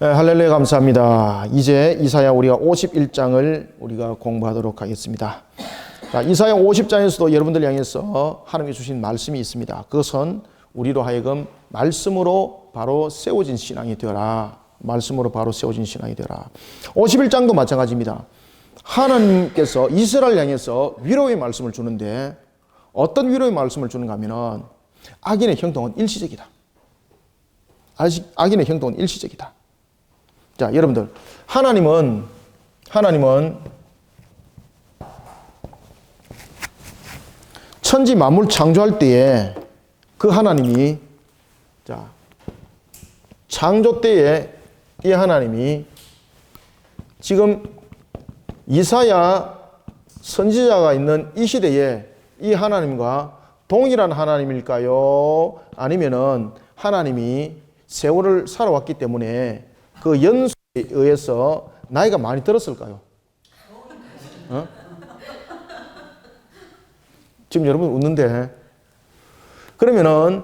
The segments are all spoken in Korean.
네, 할렐루야 감사합니다. 이제 이사야 우리가 51장을 우리가 공부하도록 하겠습니다. 자, 이사야 50장에서도 여러분들 향해서 하나님이 주신 말씀이 있습니다. 그것은 우리로 하여금 말씀으로 바로 세워진 신앙이 되어라. 말씀으로 바로 세워진 신앙이 되어라. 51장도 마찬가지입니다. 하나님께서 이스라엘 향해서 위로의 말씀을 주는데 어떤 위로의 말씀을 주는가 하면은 악인의 형통은 일시적이다. 악인의 형통은 일시적이다. 자, 여러분들, 하나님은 천지 만물 창조할 때에 그 하나님이, 자, 창조 때에 이 하나님이 지금 이사야 선지자가 있는 이 시대에 이 하나님과 동일한 하나님일까요? 아니면은 하나님이 세월을 살아왔기 때문에 그 연수에 의해서 나이가 많이 들었을까요? 어? 지금 여러분 웃는데, 그러면은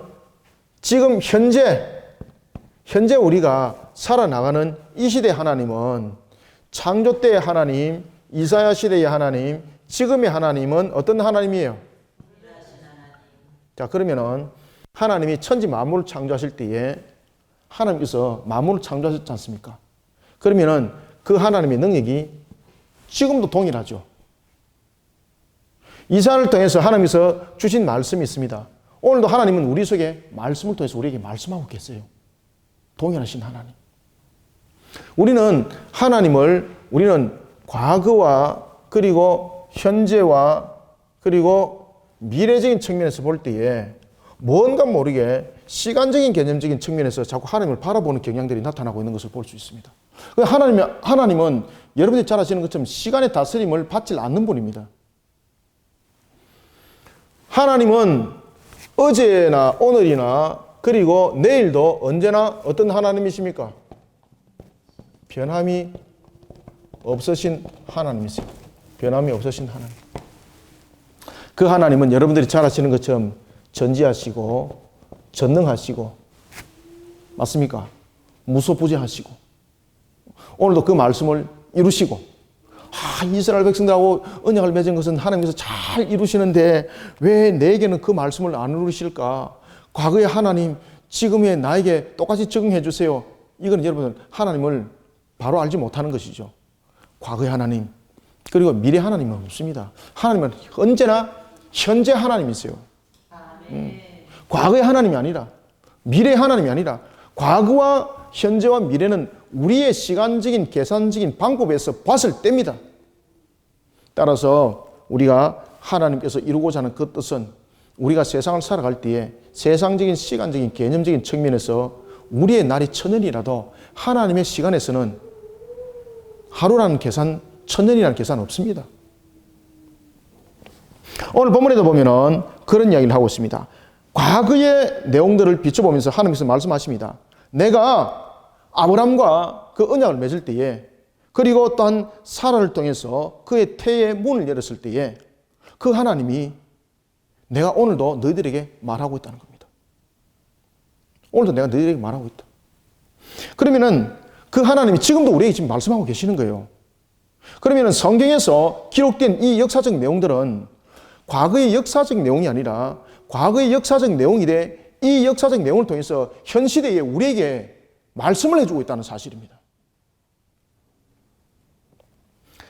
지금 현재 우리가 살아나가는 이 시대의 하나님은 창조 때의 하나님, 이사야 시대의 하나님, 지금의 하나님은 어떤 하나님이에요? 자, 그러면은 하나님이 천지 만물을 창조하실 때에 하나님께서 만물을 창조하셨지 않습니까? 그러면은 그 하나님의 능력이 지금도 동일하죠. 이사야를 통해서 하나님께서 주신 말씀이 있습니다. 오늘도 하나님은 우리 속에 말씀을 통해서 우리에게 말씀하고 계세요. 동일하신 하나님. 우리는 과거와 그리고 현재와 그리고 미래적인 측면에서 볼 때에 뭔가 모르게 시간적인 개념적인 측면에서 자꾸 하나님을 바라보는 경향들이 나타나고 있는 것을 볼 수 있습니다. 하나님은 여러분들이 잘 아시는 것처럼 시간의 다스림을 받지 않는 분입니다. 하나님은 어제나 오늘이나 그리고 내일도 언제나 어떤 하나님이십니까? 변함이 없으신 하나님이세요. 변함이 없으신 하나님. 그 하나님은 여러분들이 잘 아시는 것처럼 전지하시고 전능하시고, 맞습니까? 무소부재하시고, 오늘도 그 말씀을 이루시고, 이스라엘 백성들하고 언약을 맺은 것은 하나님께서 잘 이루시는데 왜 내게는 그 말씀을 안 이루실까? 과거의 하나님, 지금의 나에게 똑같이 적응해 주세요. 이건 여러분 하나님을 바로 알지 못하는 것이죠. 과거의 하나님, 그리고 미래 하나님은 없습니다. 하나님은 언제나 현재 하나님이세요. 과거의 하나님이 아니라, 미래의 하나님이 아니라, 과거와 현재와 미래는 우리의 시간적인 계산적인 방법에서 봤을 때입니다. 따라서 우리가 하나님께서 이루고자 하는 그 뜻은 우리가 세상을 살아갈 때에 세상적인 시간적인 개념적인 측면에서 우리의 날이 1000년이라도 하나님의 시간에서는 하루라는 계산, 1000년이라는 계산 없습니다. 오늘 본문에도 보면은 그런 이야기를 하고 있습니다. 과거의 내용들을 비춰보면서 하나님께서 말씀하십니다. 내가 아브람과 그 언약을 맺을 때에, 그리고 또한 사라를 통해서 그의 태의 문을 열었을 때에 그 하나님이 내가 오늘도 너희들에게 말하고 있다는 겁니다. 오늘도 내가 너희들에게 말하고 있다. 그러면은 그 하나님이 지금도 우리에게 지금 말씀하고 계시는 거예요. 그러면은 성경에서 기록된 이 역사적 내용들은 과거의 역사적 내용이 아니라 과거의 역사적 내용이래 이 역사적 내용을 통해서 현 시대에 우리에게 말씀을 해주고 있다는 사실입니다.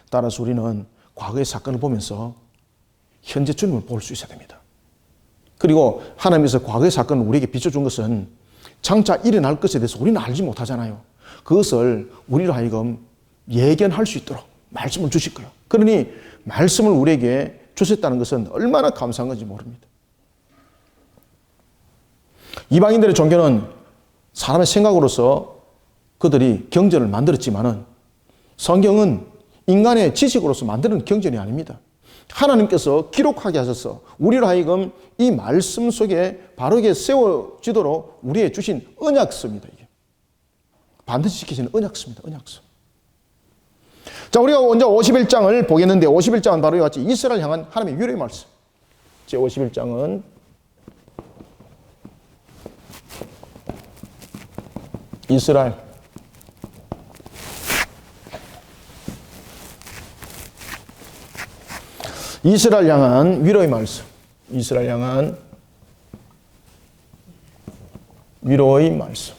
따라서 우리는 과거의 사건을 보면서 현재 주님을 볼 수 있어야 됩니다. 그리고 하나님께서 과거의 사건을 우리에게 비춰준 것은 장차 일어날 것에 대해서 우리는 알지 못하잖아요. 그것을 우리로 하여금 예견할 수 있도록 말씀을 주실 거예요. 그러니 말씀을 우리에게 주셨다는 것은 얼마나 감사한 건지 모릅니다. 이방인들의 종교는 사람의 생각으로서 그들이 경전을 만들었지만은 성경은 인간의 지식으로서 만드는 경전이 아닙니다. 하나님께서 기록하게 하셔서 우리로 하여금 이 말씀 속에 바르게 세워지도록 우리에게 주신 언약서입니다. 이게 반드시 지키시는 언약서입니다. 언약서. 자, 우리가 먼저 51장을 보겠는데 51장은 바로 이와 같이 이스라엘 향한 하나님의 위로의 말씀. 제 51장은 이스라엘 이스라엘 향한 위로의 말씀. 이스라엘 향한 위로의 말씀.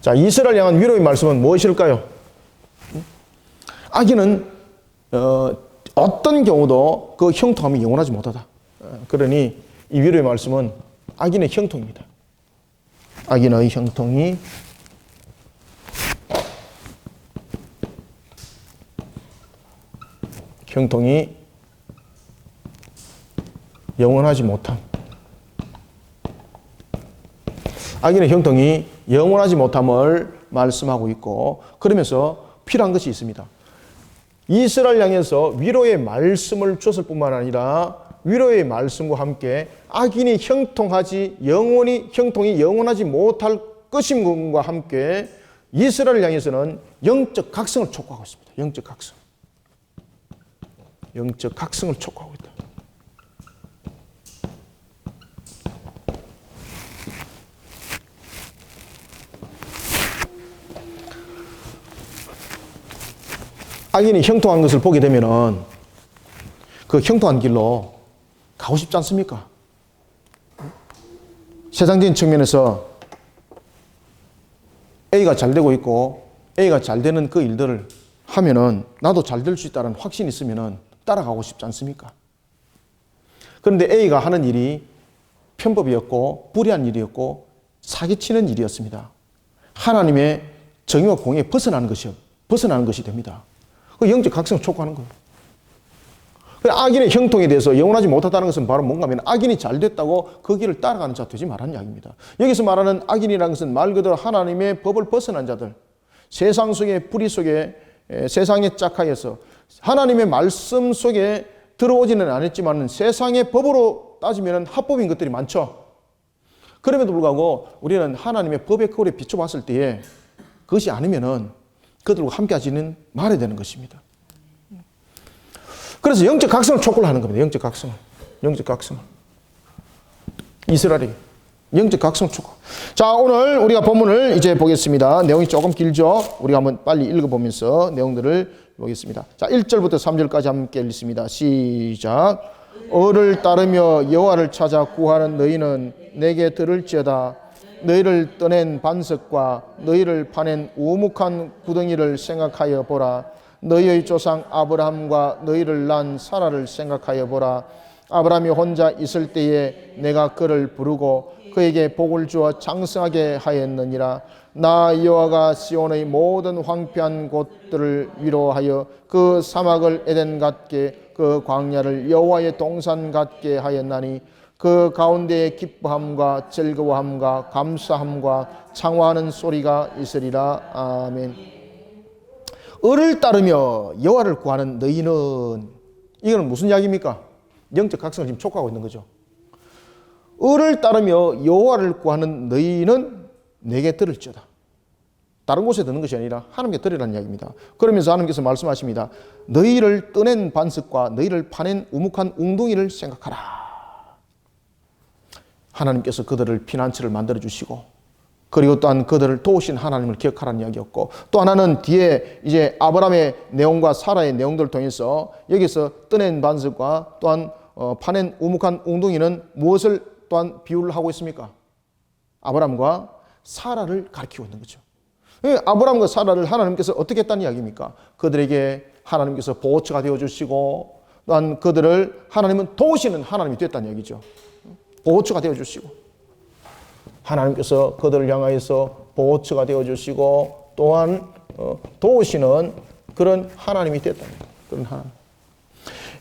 자, 이스라엘 향한 위로의 말씀은 무엇일까요? 악인은 어떤 경우도 그 형통함이 영원하지 못하다. 그러니 이 위로의 말씀은 악인의 형통입니다. 악인의 형통이 영원하지 못함. 악인의 형통이 영원하지 못함을 말씀하고 있고, 그러면서 필요한 것이 있습니다. 이스라엘 향해서 위로의 말씀을 줬을 뿐만 아니라 위로의 말씀과 함께 악인이 형통이 영원하지 못할 것임과 함께 이스라엘 향해서는 영적 각성을 촉구하고 있습니다. 영적 각성을 촉구하고 있다. 악인이 형통한 것을 보게 되면은 그 형통한 길로 가고 싶지 않습니까? 세상적인 측면에서 A가 잘 되고 있고 A가 잘 되는 그 일들을 하면은 나도 잘 될 수 있다는 확신이 있으면은 따라가고 싶지 않습니까? 그런데 A가 하는 일이 편법이었고 불의한 일이었고 사기치는 일이었습니다. 하나님의 정의와 공의에 벗어나는 것이 됩니다. 그 영적 각성을 촉구하는 거예요. 악인의 형통에 대해서 영원하지 못하다는 것은 바로 뭔가 하면 악인이 잘 됐다고 그 길을 따라가는 자 되지 말라는 이야기입니다. 여기서 말하는 악인이라는 것은 말 그대로 하나님의 법을 벗어난 자들, 세상 속에 불의 속에 세상의 짝하에서 하나님의 말씀 속에 들어오지는 않았지만 세상의 법으로 따지면 합법인 것들이 많죠. 그럼에도 불구하고 우리는 하나님의 법의 거울에 비춰봤을 때에 그것이 아니면은 그들과 함께 하지는 말아야 되는 것입니다. 그래서 영적 각성을 촉구를 하는 겁니다. 영적 각성을. 이스라엘에게 영적 각성을 촉구. 자, 오늘 우리가 본문을 이제 보겠습니다. 내용이 조금 길죠. 우리가 한번 빨리 읽어보면서 내용들을 보겠습니다. 자, 1절부터 3절까지 함께 읽습니다. 시작. 을을 따르며 여호와를 찾아 구하는 너희는 내게 들을지어다. 너희를 떠낸 반석과 너희를 파낸 우묵한 구덩이를 생각하여 보라. 너희의 조상 아브라함과 너희를 낳은 사라를 생각하여 보라. 아브라함이 혼자 있을 때에 내가 그를 부르고 그에게 복을 주어 장성하게 하였느니라. 나 여호와가 시온의 모든 황폐한 곳들을 위로하여 그 사막을 에덴 같게 그 광야를 여호와의 동산 같게 하였나니 그 가운데에 기뻐함과 즐거워함과 감사함과 창화하는 소리가 있으리라. 아멘. 을을 따르며 여호와를 구하는 너희는, 이거는 무슨 이야기입니까? 영적 각성을 지금 촉구하고 있는 거죠. 을을 따르며 여호와를 구하는 너희는 내게 들을지어다. 다른 곳에 듣는 것이 아니라 하나님께 들으라는 이야기입니다. 그러면서 하나님께서 말씀하십니다. 너희를 떠낸 반석과 너희를 파낸 우묵한 웅덩이를 생각하라. 하나님께서 그들을 피난처를 만들어주시고, 그리고 또한 그들을 도우신 하나님을 기억하라는 이야기였고, 또 하나는 뒤에 이제 아브라함의 내용과 사라의 내용들을 통해서 여기서 떠낸 반석과 또한 파낸 우묵한 웅덩이는 무엇을 또한 비유를 하고 있습니까? 아브라함과 사라를 가리키고 있는 거죠. 아브라함과 사라를 하나님께서 어떻게 했다는 이야기입니까? 그들에게 하나님께서 보호처가 되어주시고, 또한 그들을 하나님은 도우시는 하나님이 됐다는 얘기죠. 보호처가 되어주시고, 하나님께서 그들을 향하여서 보호처가 되어주시고, 또한 도우시는 그런 하나님이 됐다는 거예요. 그런 하나님.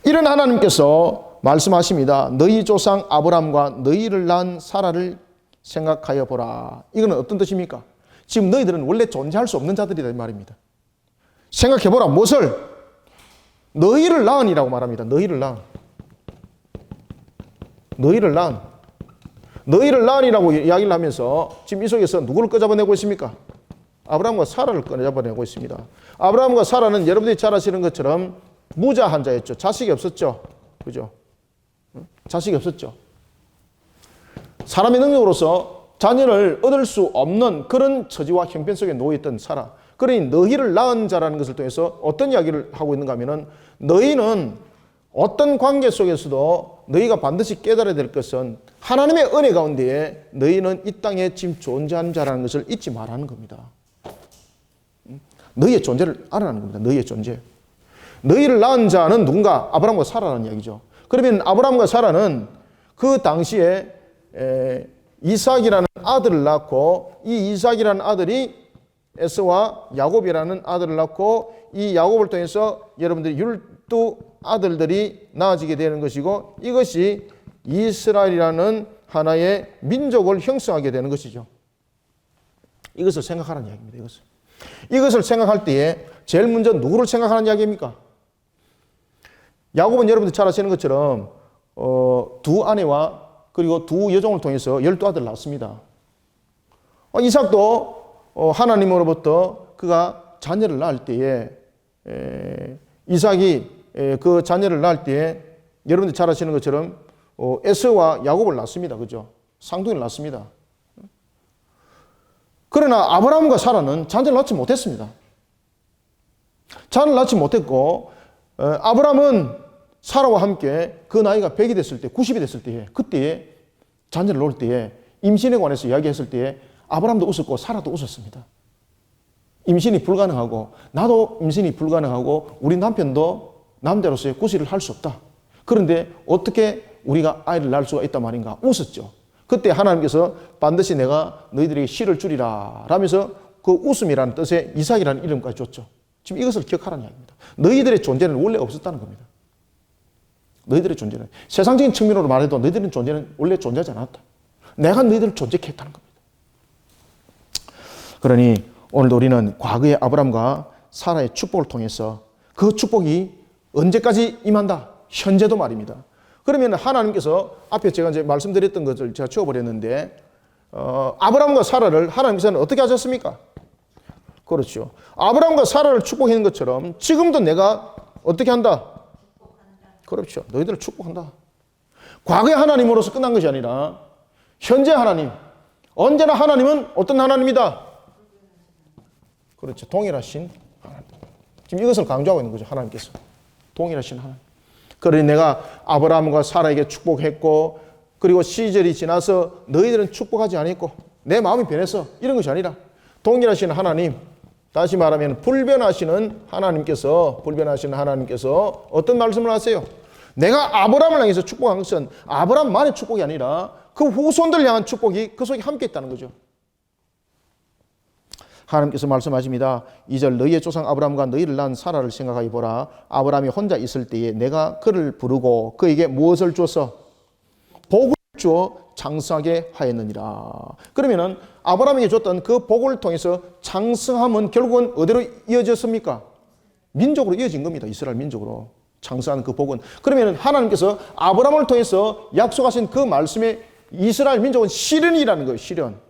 이런 하나님께서 말씀하십니다. 너희 조상 아브라함과 너희를 낳은 사라를 생각하여 보라. 이거는 어떤 뜻입니까? 지금 너희들은 원래 존재할 수 없는 자들이다 이 말입니다. 생각해 보라. 무엇을? 너희를 낳은이라고 말합니다. 너희를 낳은이라고 이야기를 하면서 지금 이 속에서 누구를 꺼잡아내고 있습니까? 아브라함과 사라를 꺼잡아내고 있습니다. 아브라함과 사라는 여러분들이 잘 아시는 것처럼 무자한 자였죠. 자식이 없었죠. 그죠? 자식이 없었죠. 사람의 능력으로서 자녀를 얻을 수 없는 그런 처지와 형편 속에 놓여있던 사라. 그러니 너희를 낳은 자라는 것을 통해서 어떤 이야기를 하고 있는가 하면은 너희는 어떤 관계 속에서도 너희가 반드시 깨달아야 될 것은 하나님의 은혜 가운데에 너희는 이 땅에 지금 존재하는 자라는 것을 잊지 말라는 겁니다. 너희의 존재를 알아라는 겁니다. 너희의 존재. 너희를 낳은 자는 누군가? 아브라함과 사라라는 이야기죠. 그러면 아브라함과 사라는 그 당시에 이삭이라는 아들을 낳고 이 이삭이라는 아들이 에서와 야곱이라는 아들을 낳고 이 야곱을 통해서 여러분들이 12아들들이 낳아지게 되는 것이고 이것이 이스라엘이라는 하나의 민족을 형성하게 되는 것이죠. 이것을 생각하라는 이야기입니다. 이것을 생각할 때에 제일 먼저 누구를 생각하는 이야기입니까? 야곱은 여러분들 잘 아시는 것처럼 두 아내와 그리고 두 여종을 통해서 12아들을 낳았습니다. 이삭도 하나님으로부터 그가 자녀를 낳을 때에 이삭이 그 자녀를 낳을 때에 여러분들 잘 아시는 것처럼 에서와 야곱을 낳습니다. 그죠? 쌍둥이를 낳습니다. 그러나 아브라함과 사라는 자녀를 낳지 못했습니다. 자녀를 낳지 못했고 아브라함은 사라와 함께 그 나이가 100이 됐을 때 90이 됐을 때에 그때에 자녀를 놓을 때에 임신에 관해서 이야기했을 때에 아브라함도 웃었고 사라도 웃었습니다. 임신이 불가능하고 나도 임신이 불가능하고 우리 남편도 남자로서의 구실을 할 수 없다. 그런데 어떻게 우리가 아이를 낳을 수가 있단 말인가? 웃었죠. 그때 하나님께서 반드시 내가 너희들에게 씨를 주리라 라면서 그 웃음이라는 뜻의 이삭이라는 이름까지 줬죠. 지금 이것을 기억하라는 이야기입니다. 너희들의 존재는 원래 없었다는 겁니다. 너희들의 존재는 세상적인 측면으로 말해도 너희들의 존재는 원래 존재하지 않았다. 내가 너희들을 존재케 했다는 겁니다. 그러니 오늘도 우리는 과거의 아브라함과 사라의 축복을 통해서 그 축복이 언제까지 임한다? 현재도 말입니다. 그러면 하나님께서 앞에 제가 이제 말씀드렸던 것을 제가 지워버렸는데 아브라함과 사라를 하나님께서는 어떻게 하셨습니까? 그렇죠. 아브라함과 사라를 축복한 것처럼 지금도 내가 어떻게 한다? 그렇죠. 너희들을 축복한다. 과거의 하나님으로서 끝난 것이 아니라 현재 하나님. 언제나 하나님은 어떤 하나님이다? 그렇죠. 동일하신 하나님. 지금 이것을 강조하고 있는 거죠. 하나님께서. 동일하신 하나님. 그러니 내가 아브라함과 사라에게 축복했고 그리고 시절이 지나서 너희들은 축복하지 않았고 내 마음이 변했어. 이런 것이 아니라 동일하신 하나님. 다시 말하면 불변하시는 하나님께서 어떤 말씀을 하세요? 내가 아브라함을 향해서 축복한 것은 아브라함만의 축복이 아니라 그 후손들 향한 축복이 그 속에 함께 있다는 거죠. 하나님께서 말씀하십니다. 2절 너희의 조상 아브라함과 너희를 낳은 사라를 생각하여 보라. 아브라함이 혼자 있을 때에 내가 그를 부르고 그에게 무엇을 줘서 복을 주어 장성하게 하였느니라. 그러면은 아브라함에게 줬던 그 복을 통해서 장성함은 결국은 어디로 이어졌습니까? 민족으로 이어진 겁니다. 이스라엘 민족으로 장성한 그 복은. 그러면 하나님께서 아브라함을 통해서 약속하신 그 말씀에 이스라엘 민족은 실현이라는 거예요. 실현.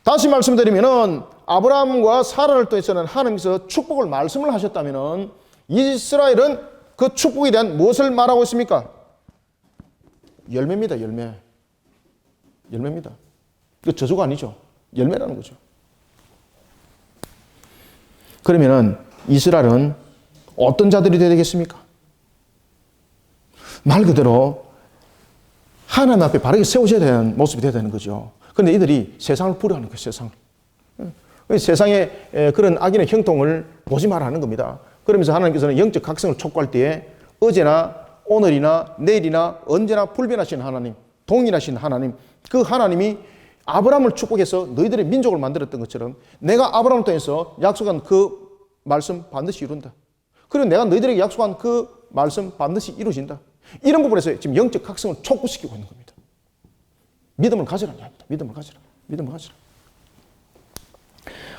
다시 말씀드리면은 아브라함과 사라를 통해서는 하나님께서 축복을 말씀을 하셨다면은 이스라엘은 그 축복에 대한 무엇을 말하고 있습니까? 열매입니다. 열매입니다. 그 저주가 아니죠. 열매라는 거죠. 그러면은 이스라엘은 어떤 자들이 되어야 되겠습니까? 말 그대로 하나님 앞에 바르게 세워져야 되는 모습이 되어야 되는 거죠. 그런데 이들이 세상을 부려하는 거예요. 세상을. 세상의 그런 악인의 형통을 보지 말라는 겁니다. 그러면서 하나님께서는 영적 각성을 촉구할 때에 어제나 오늘이나 내일이나 언제나 불변하신 하나님, 동일하신 하나님, 그 하나님이 아브라함을 축복해서 너희들의 민족을 만들었던 것처럼 내가 아브라함을 통해서 약속한 그 말씀 반드시 이룬다. 그리고 내가 너희들에게 약속한 그 말씀 반드시 이루어진다. 이런 부분에서 지금 영적 각성을 촉구시키고 있는 겁니다. 믿음을 가지라는 이야기입니다. 믿음을 가지라.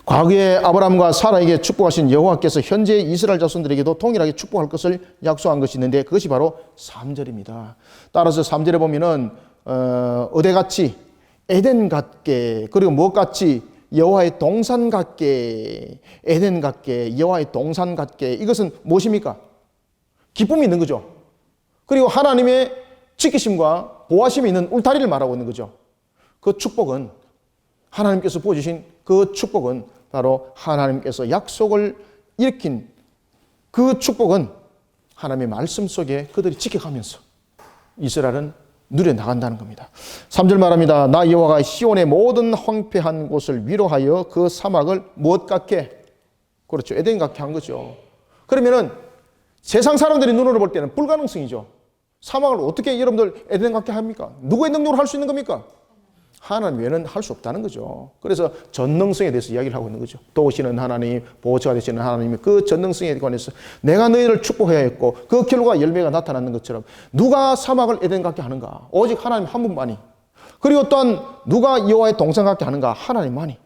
과거에 아브라함과 사라에게 축복하신 여호와께서 현재 이스라엘 자손들에게도 동일하게 축복할 것을 약속한 것이 있는데 그것이 바로 3절입니다. 따라서 3절에 보면은 어대같이 에덴 같게 그리고 무엇같이 여호와의 동산 같게 에덴 같게 여호와의 동산 같게 이것은 무엇입니까? 기쁨이 있는 거죠. 그리고 하나님의 지키심과 보호하심이 있는 울타리를 말하고 있는 거죠. 그 축복은 하나님께서 부어주신 그 축복은 바로 하나님께서 약속을 일으킨 그 축복은 하나님의 말씀 속에 그들이 지켜가면서 이스라엘은 누려나간다는 겁니다. 3절 말합니다. 나 여호와가 시온의 모든 황폐한 곳을 위로하여 그 사막을 무엇 같게? 그렇죠. 에덴 같게 한 거죠. 그러면은 세상 사람들이 눈으로 볼 때는 불가능성이죠. 사막을 어떻게 여러분들 에덴 같게 합니까? 누구의 능력으로 할 수 있는 겁니까? 하나님 외에는 할 수 없다는 거죠. 그래서 전능성에 대해서 이야기를 하고 있는 거죠. 도우시는 하나님, 보호자가 되시는 하나님의 그 전능성에 관해서 내가 너희를 축복해야 했고 그 결과 열매가 나타나는 것처럼 누가 사막을 에덴 같게 하는가? 오직 하나님 한 분만이. 그리고 또한 누가 여호와의 동상 같게 하는가? 하나님만이.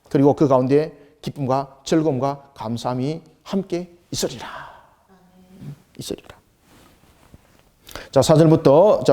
그리고 그 가운데 기쁨과 즐거움과 감사함이 함께 있으리라. 있으리라. 자, 4절부터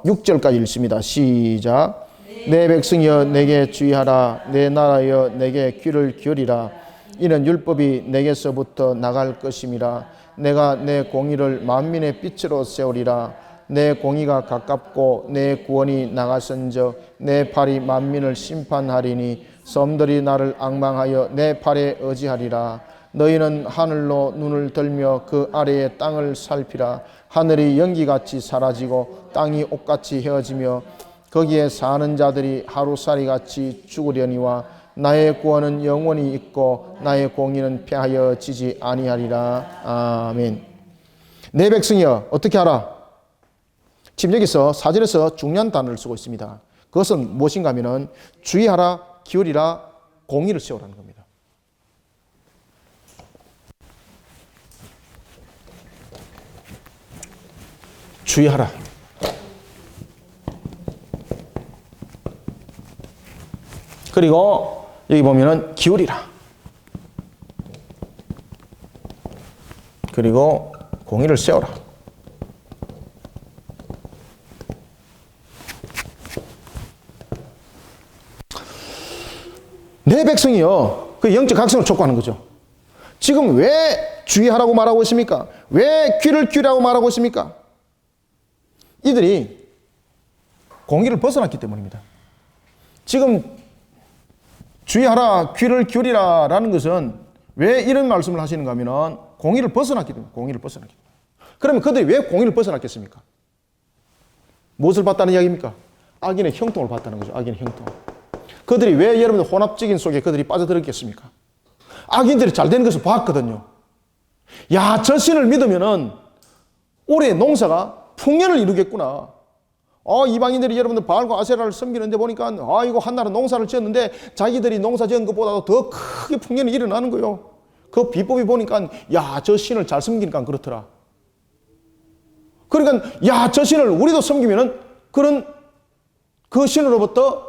6절까지 읽습니다. 시작. 내 백성이여 내게 주의하라. 내 나라여 내게 귀를 기울이라. 이는 율법이 내게서부터 나갈 것임이라. 내가 내 공의를 만민의 빛으로 세우리라. 내 공의가 가깝고 내 구원이 나가선적 내 팔이 만민을 심판하리니 섬들이 나를 앙망하여 내 팔에 의지하리라. 너희는 하늘로 눈을 들며 그 아래의 땅을 살피라. 하늘이 연기같이 사라지고 땅이 옷같이 헤어지며 거기에 사는 자들이 하루살이같이 죽으려니와 나의 구원은 영원히 있고 나의 공의는 패하여 지지 아니하리라. 아멘. 내 백성이여 어떻게 하라? 지금 여기서 4절에서 중요한 단어를 쓰고 있습니다. 그것은 무엇인가 하면은 주의하라, 기울이라, 공의를 세우라는 겁니다. 주의하라. 그리고 여기 보면은 기울이라. 그리고 공의를 세워라. 내 백성이요. 그 영적 각성을 촉구하는 거죠. 지금 왜 주의하라고 말하고 있습니까? 왜 귀를 기울이라고 말하고 있습니까? 이들이 공의를 벗어났기 때문입니다. 지금 주의하라, 귀를 기울이라 라는 것은 왜 이런 말씀을 하시는가 하면 공의를 벗어났기 때문에, 공의를 벗어났기 때문에. 그러면 그들이 왜 공의를 벗어났겠습니까? 무엇을 봤다는 이야기입니까? 악인의 형통을 봤다는 거죠. 악인의 형통. 그들이 왜 여러분들 혼합적인 속에 그들이 빠져들었겠습니까? 악인들이 잘 되는 것을 봤거든요. 야, 저 신을 믿으면은 올해 농사가 풍년을 이루겠구나. 이방인들이 여러분들 바알과 아세라를 섬기는데 보니까 이거 한나라 농사를 지었는데 자기들이 농사 지은 것보다도 더 크게 풍년이 일어나는 거예요. 그 비법이 보니까 야, 저 신을 잘 섬기니까 그렇더라. 그러니까 야, 저 신을 우리도 섬기면은 그런 그 신으로부터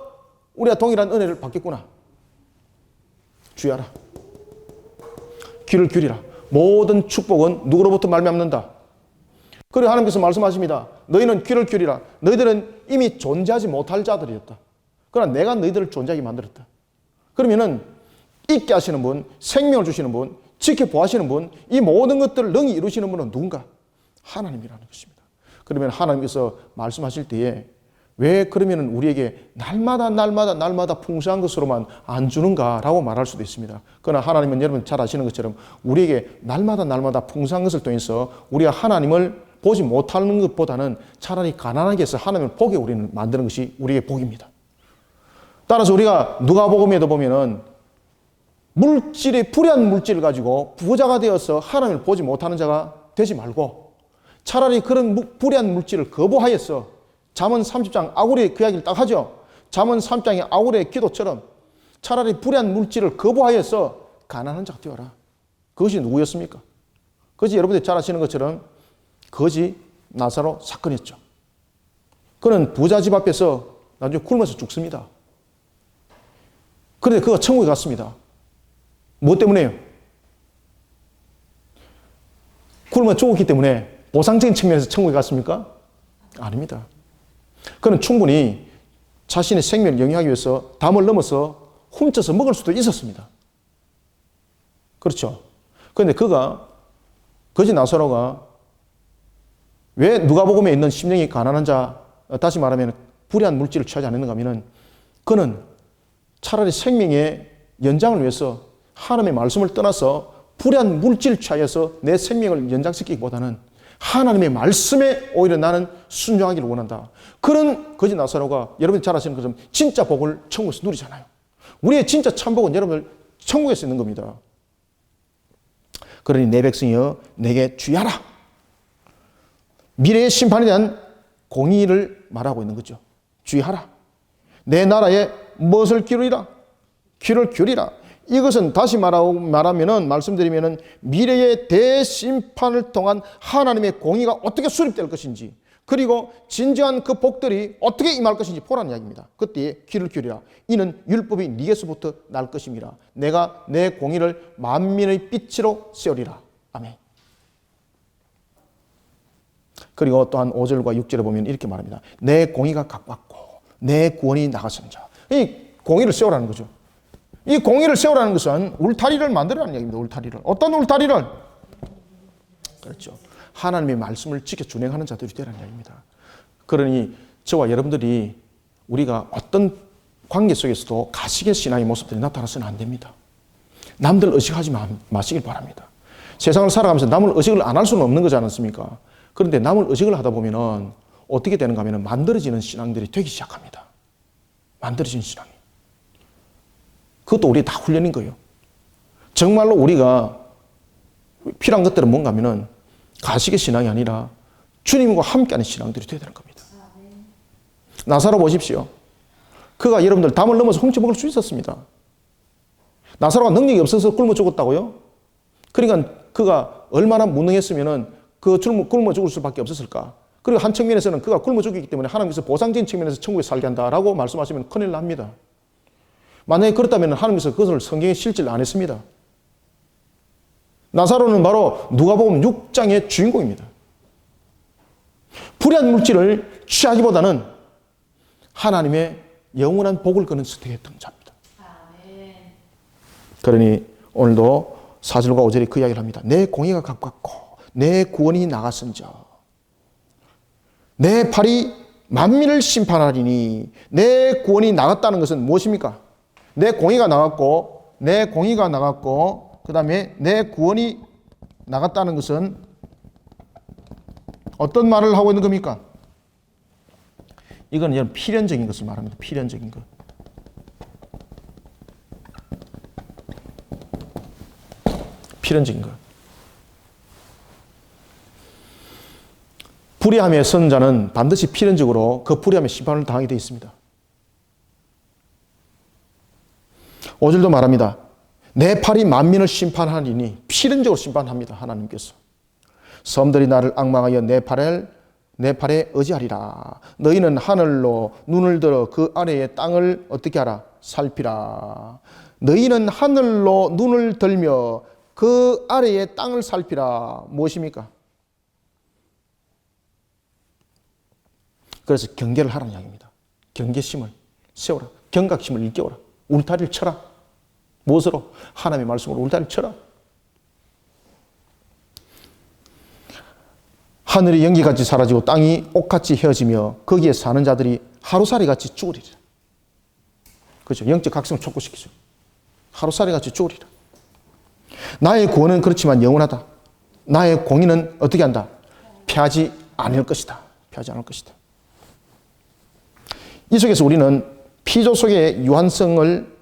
우리가 동일한 은혜를 받겠구나. 주의하라. 귀를 기울이라. 모든 축복은 누구로부터 말미암는다. 그리고 하나님께서 말씀하십니다. 너희는 귀를 기울이라. 너희들은 이미 존재하지 못할 자들이었다. 그러나 내가 너희들을 존재하게 만들었다. 그러면은 있게 하시는 분, 생명을 주시는 분, 지켜보시는 분, 이 모든 것들을 능히 이루시는 분은 누군가? 하나님이라는 것입니다. 그러면 하나님께서 말씀하실 때에 왜 그러면 우리에게 날마다 풍성한 것으로만 안 주는가라고 말할 수도 있습니다. 그러나 하나님은 여러분 잘 아시는 것처럼 우리에게 날마다 풍성한 것을 통해서 우리가 하나님을 보지 못하는 것보다는 차라리 가난하게 해서 하나님을 보게 우리는 만드는 것이 우리의 복입니다. 따라서 우리가 누가복음에도 보면은 물질의 불의한 물질을 가지고 부자가 되어서 하나님을 보지 못하는 자가 되지 말고 차라리 그런 불의한 물질을 거부하여서 잠언 30장 아구리의 그 이야기를 딱 하죠. 잠언 3장의 아구리의 기도처럼 차라리 불의한 물질을 거부하여서 가난한 자가 되어라. 그것이 누구였습니까? 그것이 여러분들이 잘 아시는 것처럼 거지 나사로 사건이었죠. 그는 부자 집 앞에서 나중에 굶어서 죽습니다. 그런데 그가 천국에 갔습니다. 무엇 때문에요? 굶어 죽었기 때문에 보상적인 측면에서 천국에 갔습니까? 아닙니다. 그는 충분히 자신의 생명을 영위하기 위해서 담을 넘어서 훔쳐서 먹을 수도 있었습니다. 그렇죠. 그런데 그가 거지 나사로가 왜 누가복음에 있는 심령이 가난한 자, 다시 말하면 불의한 물질을 취하지 않는가 하면 그는 차라리 생명의 연장을 위해서 하나님의 말씀을 떠나서 불의한 물질을 취하여서 내 생명을 연장시키기보다는 하나님의 말씀에 오히려 나는 순종하기를 원한다. 그런 거짓 나사로가 여러분이 잘 아시는 것처럼 진짜 복을 천국에서 누리잖아요. 우리의 진짜 참복은 여러분들 천국에서 있는 겁니다. 그러니 내 백성이여 내게 주의하라. 미래의 심판에 대한 공의를 말하고 있는 거죠. 주의하라. 내 나라에 무엇을 기울이라? 귀를 기울이라. 이것은 다시 말씀드리면은 미래의 대심판을 통한 하나님의 공의가 어떻게 수립될 것인지, 그리고 진정한 그 복들이 어떻게 임할 것인지 보라는 이야기입니다. 그때 귀를 기울이라. 이는 율법이 네게서부터 날 것임이라. 내가 내 공의를 만민의 빛으로 세우리라. 아멘. 그리고 또한 5절과 6절에 보면 이렇게 말합니다. 내 공의가 각받고 내 구원이 나갔은 자. 이 공의를 세우라는 거죠. 이 공의를 세우라는 것은 울타리를 만들어라는 얘기입니다. 울타리를. 어떤 울타리를? 그렇죠. 하나님의 말씀을 지켜 준행하는 자들이 되라는 이야기입니다. 그러니 저와 여러분들이 우리가 어떤 관계 속에서도 가식의 신앙의 모습들이 나타나서는 안 됩니다. 남들 의식하지 마시길 바랍니다. 세상을 살아가면서 남을 의식을 안 할 수는 없는 거지 않습니까? 그런데 남을 의식을 하다 보면은 어떻게 되는가 하면 만들어지는 신앙들이 되기 시작합니다. 만들어지는 신앙이. 그것도 우리 다 훈련인 거예요. 정말로 우리가 필요한 것들은 뭔가 하면은 가식의 신앙이 아니라 주님과 함께하는 신앙들이 되어야 되는 겁니다. 나사로 보십시오. 그가 여러분들 담을 넘어서 훔쳐먹을 수 있었습니다. 나사로가 능력이 없어서 굶어 죽었다고요? 그러니까 그가 얼마나 무능했으면은 그 굶어 죽을 수밖에 없었을까? 그리고 한 측면에서는 그가 굶어 죽었기 때문에 하나님께서 보상적인 측면에서 천국에 살게 한다라고 말씀하시면 큰일 납니다. 만약에 그렇다면 하나님께서 그것을 성경에 실질 안 했습니다. 나사로는 바로 누가복음 6장의 주인공입니다. 불의한 물질을 취하기보다는 하나님의 영원한 복을 그는 선택했던 자입니다. 그러니 오늘도 4절과 5절에 그 이야기를 합니다. 내 공의가 각받고 내 구원이 나갔은저 내 팔이 만민을 심판하리니. 내 구원이 나갔다는 것은 무엇입니까? 내 공의가 나갔고 그 다음에 내 구원이 나갔다는 것은 어떤 말을 하고 있는 겁니까? 이건 필연적인 것을 말합니다. 필연적인 것. 필연적인 것. 불의함에 선 자는 반드시 필연적으로 그 불의함의 심판을 당하게 되어 있습니다. 5절도 말합니다. 내 팔이 만민을 심판하리니. 필연적으로 심판합니다. 하나님께서. 섬들이 나를 앙망하여 내 팔에 의지하리라. 너희는 하늘로 눈을 들어 그 아래의 땅을 어떻게 하라? 살피라. 너희는 하늘로 눈을 들며 그 아래의 땅을 살피라. 무엇입니까? 그래서 경계를 하라는 이야기입니다. 경계심을 세워라. 경각심을 일깨워라. 울타리를 쳐라. 무엇으로? 하나님의 말씀으로 울타리를 쳐라. 하늘이 연기같이 사라지고 땅이 옥같이 헤어지며 거기에 사는 자들이 하루살이같이 죽으리라. 그렇죠. 영적 각성을 촉구시키죠. 하루살이같이 죽으리라. 나의 구원은 그렇지만 영원하다. 나의 공의는 어떻게 한다? 패하지 않을 것이다. 패하지 않을 것이다. 이 속에서 우리는 피조 속의 유한성을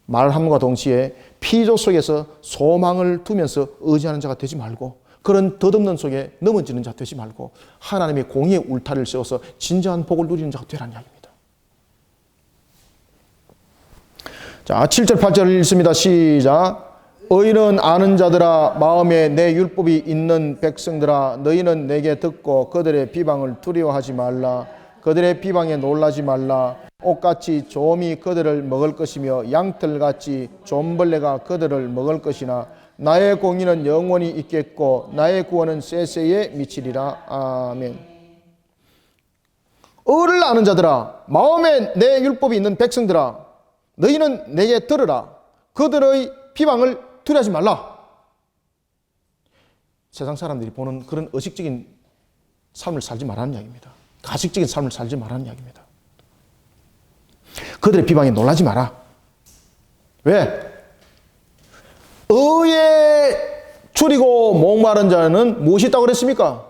말함과 동시에 피조 속에서 소망을 두면서 의지하는 자가 되지 말고, 그런 덧없는 속에 넘어지는 자 되지 말고 하나님의 공의의 울타리를 세워서 진정한 복을 누리는 자가 되라는 이야기입니다. 자, 7절 8절 읽습니다. 시작. 의인은 아는 자들아, 마음에 내 율법이 있는 백성들아, 너희는 내게 듣고 그들의 비방을 두려워하지 말라. 그들의 비방에 놀라지 말라. 옥같이 좀이 그들을 먹을 것이며 양털같이 좀벌레가 그들을 먹을 것이나 나의 공의는 영원히 있겠고 나의 구원은 세세에 미치리라. 아멘. 의를 아는 자들아, 마음에 내 율법이 있는 백성들아, 너희는 내게 들으라. 그들의 비방을 두려워하지 말라. 세상 사람들이 보는 그런 의식적인 삶을 살지 말라는 이야기입니다. 가식적인 삶을 살지 말라는 이야기입니다. 그들의 비방에 놀라지 마라. 왜? 의에 줄이고 목마른 자는 무엇이 있다고 그랬습니까?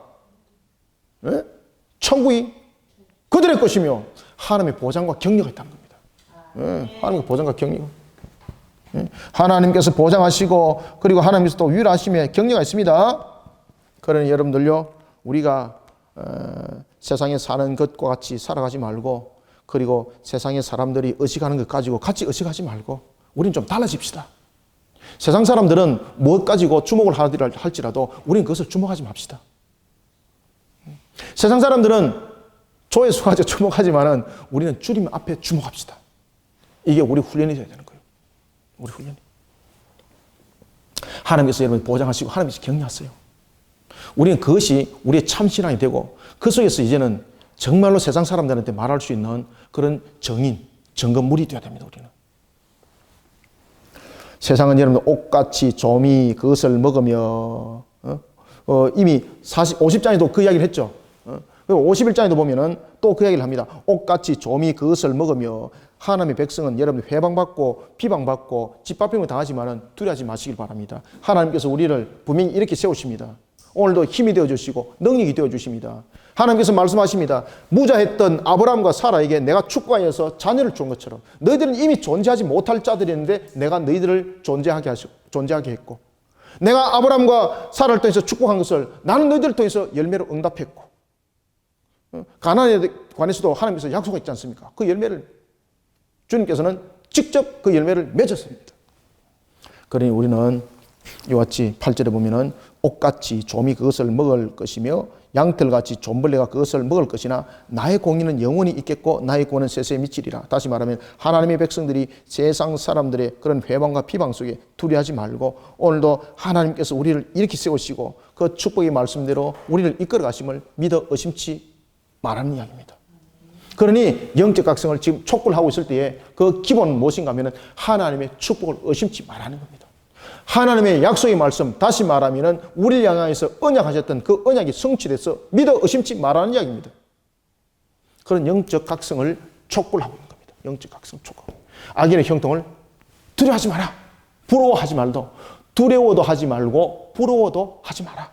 예? 천국이 그들의 것이며 하나님의 보장과 격려가 있다는 겁니다. 예, 하나님의 보장과 격려. 예, 하나님께서 보장하시고 그리고 하나님께서 또 위로하심에 격려가 있습니다. 그러니 여러분들요, 우리가 세상에 사는 것과 같이 살아가지 말고, 그리고 세상의 사람들이 의식하는 것 가지고 같이 의식하지 말고 우리는 좀 달라집시다. 세상 사람들은 무엇 가지고 주목을 할지라도 우리는 그것을 주목하지 맙시다. 세상 사람들은 조회수 가지고 주목하지만은 우리는 주님 앞에 주목합시다. 이게 우리 훈련이 되어야 되는 거예요. 우리 훈련이. 하나님께서 여러분 보장하시고 하나님께서 격려하세요. 우리는 그것이 우리의 참신앙이 되고 그 속에서 이제는 정말로 세상 사람들한테 말할 수 있는 그런 정인, 점검물이 되어야 됩니다. 우리는. 세상은 여러분 옷같이 조미 그것을 먹으며 이미 50장에도 그 이야기를 했죠. 그리고 51장에도 보면은 또 그 이야기를 합니다. 옷같이 조미 그것을 먹으며 하나님의 백성은 여러분 회방받고 비방받고 짓밟힘을 당하지만은 두려워하지 마시길 바랍니다. 하나님께서 우리를 분명히 이렇게 세우십니다. 오늘도 힘이 되어주시고 능력이 되어주십니다. 하나님께서 말씀하십니다. 무자했던 아브라함과 사라에게 내가 축복하여서 자녀를 준 것처럼 너희들은 이미 존재하지 못할 자들이었는데 내가 너희들을 존재하게 했고, 내가 아브라함과 사라를 통해서 축복한 것을 나는 너희들을 통해서 열매로 응답했고, 가나안에 관해서도 하나님께서 약속했지 않습니까? 그 열매를 주님께서는 직접 그 열매를 맺었습니다. 그러니 우리는 이와 같이 8절에 보면은 옷같이 좀이 그것을 먹을 것이며 양털같이 좀벌레가 그것을 먹을 것이나 나의 공의는 영원히 있겠고 나의 구원은 세세에 미치리라. 다시 말하면 하나님의 백성들이 세상 사람들의 그런 회방과 비방 속에 두려워하지 말고 오늘도 하나님께서 우리를 이렇게 세우시고 그 축복의 말씀대로 우리를 이끌어 가심을 믿어 의심치 말하는 이야기입니다. 그러니 영적 각성을 지금 촉구를 하고 있을 때에 그 기본은 무엇인가 하면 하나님의 축복을 의심치 말하는 겁니다. 하나님의 약속의 말씀, 다시 말하면 우리를 향해서 언약하셨던 그 언약이 성취돼서 믿어 의심치 말하는 이야기입니다. 그런 영적 각성을 촉구를 하고 있는 겁니다. 영적 각성 촉구. 악인의 형통을 두려워하지 마라. 부러워하지 말도. 두려워도 하지 말고 부러워도 하지 마라.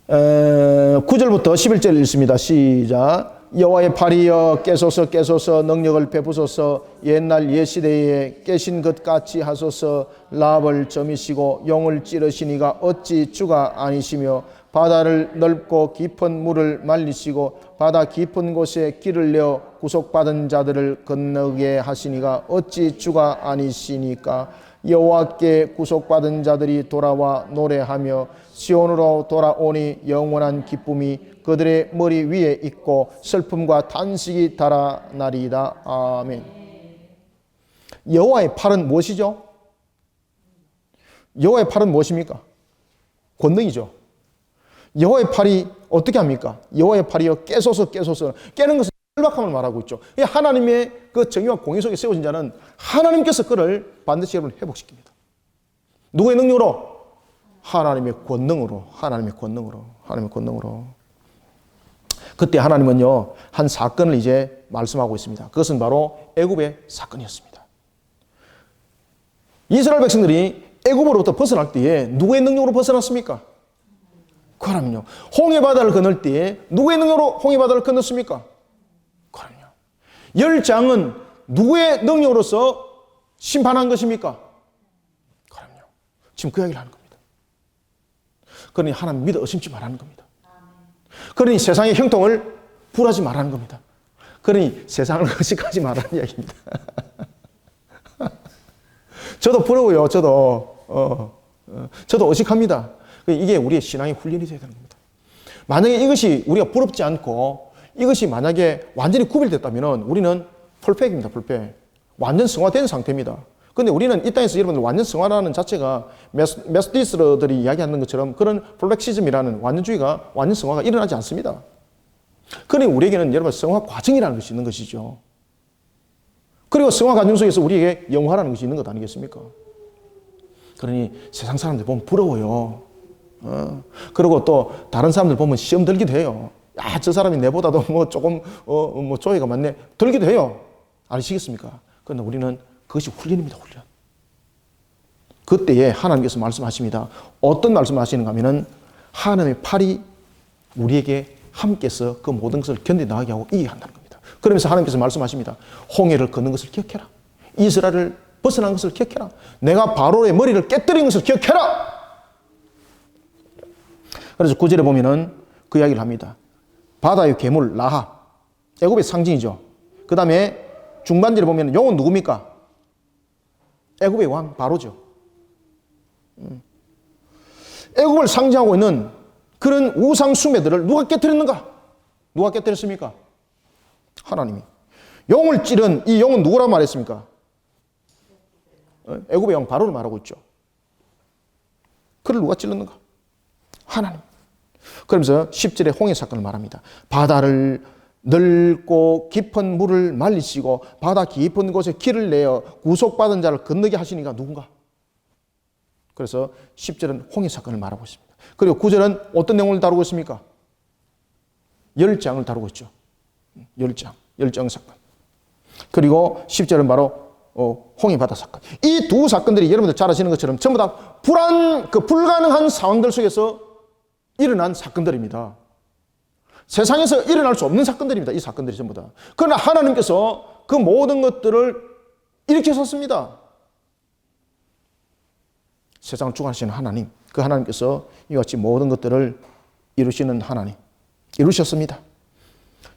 에, 9절부터 11절 읽습니다. 시작. 여호와의 팔이여 깨소서 깨소서 능력을 베푸소서 옛날 옛시대에 깨신 것 같이 하소서. 랍을 점이시고 용을 찌르시니가 어찌 주가 아니시며 바다를 넓고 깊은 물을 말리시고 바다 깊은 곳에 길을 내어 구속받은 자들을 건너게 하시니가 어찌 주가 아니시니까. 여호와께 구속받은 자들이 돌아와 노래하며 시온으로 돌아오니 영원한 기쁨이 그들의 머리 위에 있고 슬픔과 탄식이 달아나리이다. 아멘. 여호와의 팔은 무엇이죠? 여호와의 팔은 무엇입니까? 권능이죠. 여호와의 팔이 어떻게 합니까? 여호와의 팔이요 깨소서 깨소서. 깨는 것은 절박함을 말하고 있죠. 하나님의 그 정의와 공의 속에 세워진 자는 하나님께서 그를 반드시 여러분 회복시킵니다. 누구의 능력으로? 하나님의 권능으로. 하나님의 권능으로. 하나님의 권능으로. 그때 하나님은요 한 사건을 이제 말씀하고 있습니다. 그것은 바로 애굽의 사건이었습니다. 이스라엘 백성들이 애굽으로부터 벗어날 때에 누구의 능력으로 벗어났습니까? 그럼요. 홍해 바다를 건널 때에 누구의 능력으로 홍해 바다를 건넜습니까? 그럼요. 열장은 누구의 능력으로서 심판한 것입니까? 그럼요. 지금 그 이야기를 하는 겁니다. 그러니 하나님 믿어 의심치 말하는 겁니다. 그러니 세상의 형통을 불하지 말라는 겁니다. 그러니 세상을 의식하지 말라는 이야기입니다. 저도 부러워요. 저도 의식합니다. 이게 우리의 신앙의 훈련이 되어야 되는 겁니다. 만약에 이것이 우리가 부럽지 않고 이것이 만약에 완전히 구별됐다면 우리는 풀백입니다. 풀백. 완전 성화된 상태입니다. 그런데 우리는 이 땅에서 여러분들 완전 성화라는 자체가 메소디스트들이 이야기하는 것처럼 그런 플렉시즘이라는 완전주의가 완전 성화가 일어나지 않습니다. 그러니 우리에게는 여러분 성화 과정이라는 것이 있는 것이죠. 그리고 성화 과정 속에서 우리에게 영화라는 것이 있는 것 아니겠습니까? 그러니 세상 사람들 보면 부러워요. 그리고 또 다른 사람들 보면 시험 들기도 해요. 야, 저 사람이 내보다도 뭐 조금 뭐 조회가 많네. 들기도 해요. 아시겠습니까? 그런데 우리는 그것이 훈련입니다. 훈련. 그때에 하나님께서 말씀하십니다. 어떤 말씀을 하시는가 하면은 하나님의 팔이 우리에게 함께서 그 모든 것을 견뎌나가게 하고 이기게 한다는 겁니다. 그러면서 하나님께서 말씀하십니다. 홍해를 걷는 것을 기억해라. 이스라엘을 벗어난 것을 기억해라. 내가 바로의 머리를 깨뜨린 것을 기억해라. 그래서 9절에 보면은 그 이야기를 합니다. 바다의 괴물 라하, 애굽의 상징이죠. 그 다음에 중반절에 보면 용은 누굽니까? 애굽의 왕 바로죠. 애굽을 상징하고 있는 그런 우상 숭배들을 누가 깨뜨렸는가? 누가 깨뜨렸습니까? 하나님이. 용을 찌른 이 용은 누구라고 말했습니까? 애굽의 왕 바로를 말하고 있죠. 그를 누가 찔렀는가? 하나님. 그러면서 10절에 홍해 사건을 말합니다. 바다를 넓고 깊은 물을 말리시고 바다 깊은 곳에 길을 내어 구속받은 자를 건너게 하시니가 누군가? 그래서 10절은 홍해 사건을 말하고 있습니다. 그리고 9절은 어떤 내용을 다루고 있습니까? 열장을 다루고 있죠. 열장 사건. 그리고 10절은 바로 홍해 바다 사건. 이 두 사건들이 여러분들 잘 아시는 것처럼 전부 다 불가능한 상황들 속에서 일어난 사건들입니다. 세상에서 일어날 수 없는 사건들입니다. 이 사건들이 전부 다. 그러나 하나님께서 그 모든 것들을 일으키셨습니다. 세상을 주관하시는 하나님, 그 하나님께서 이와 같이 모든 것들을 이루시는 하나님, 이루셨습니다.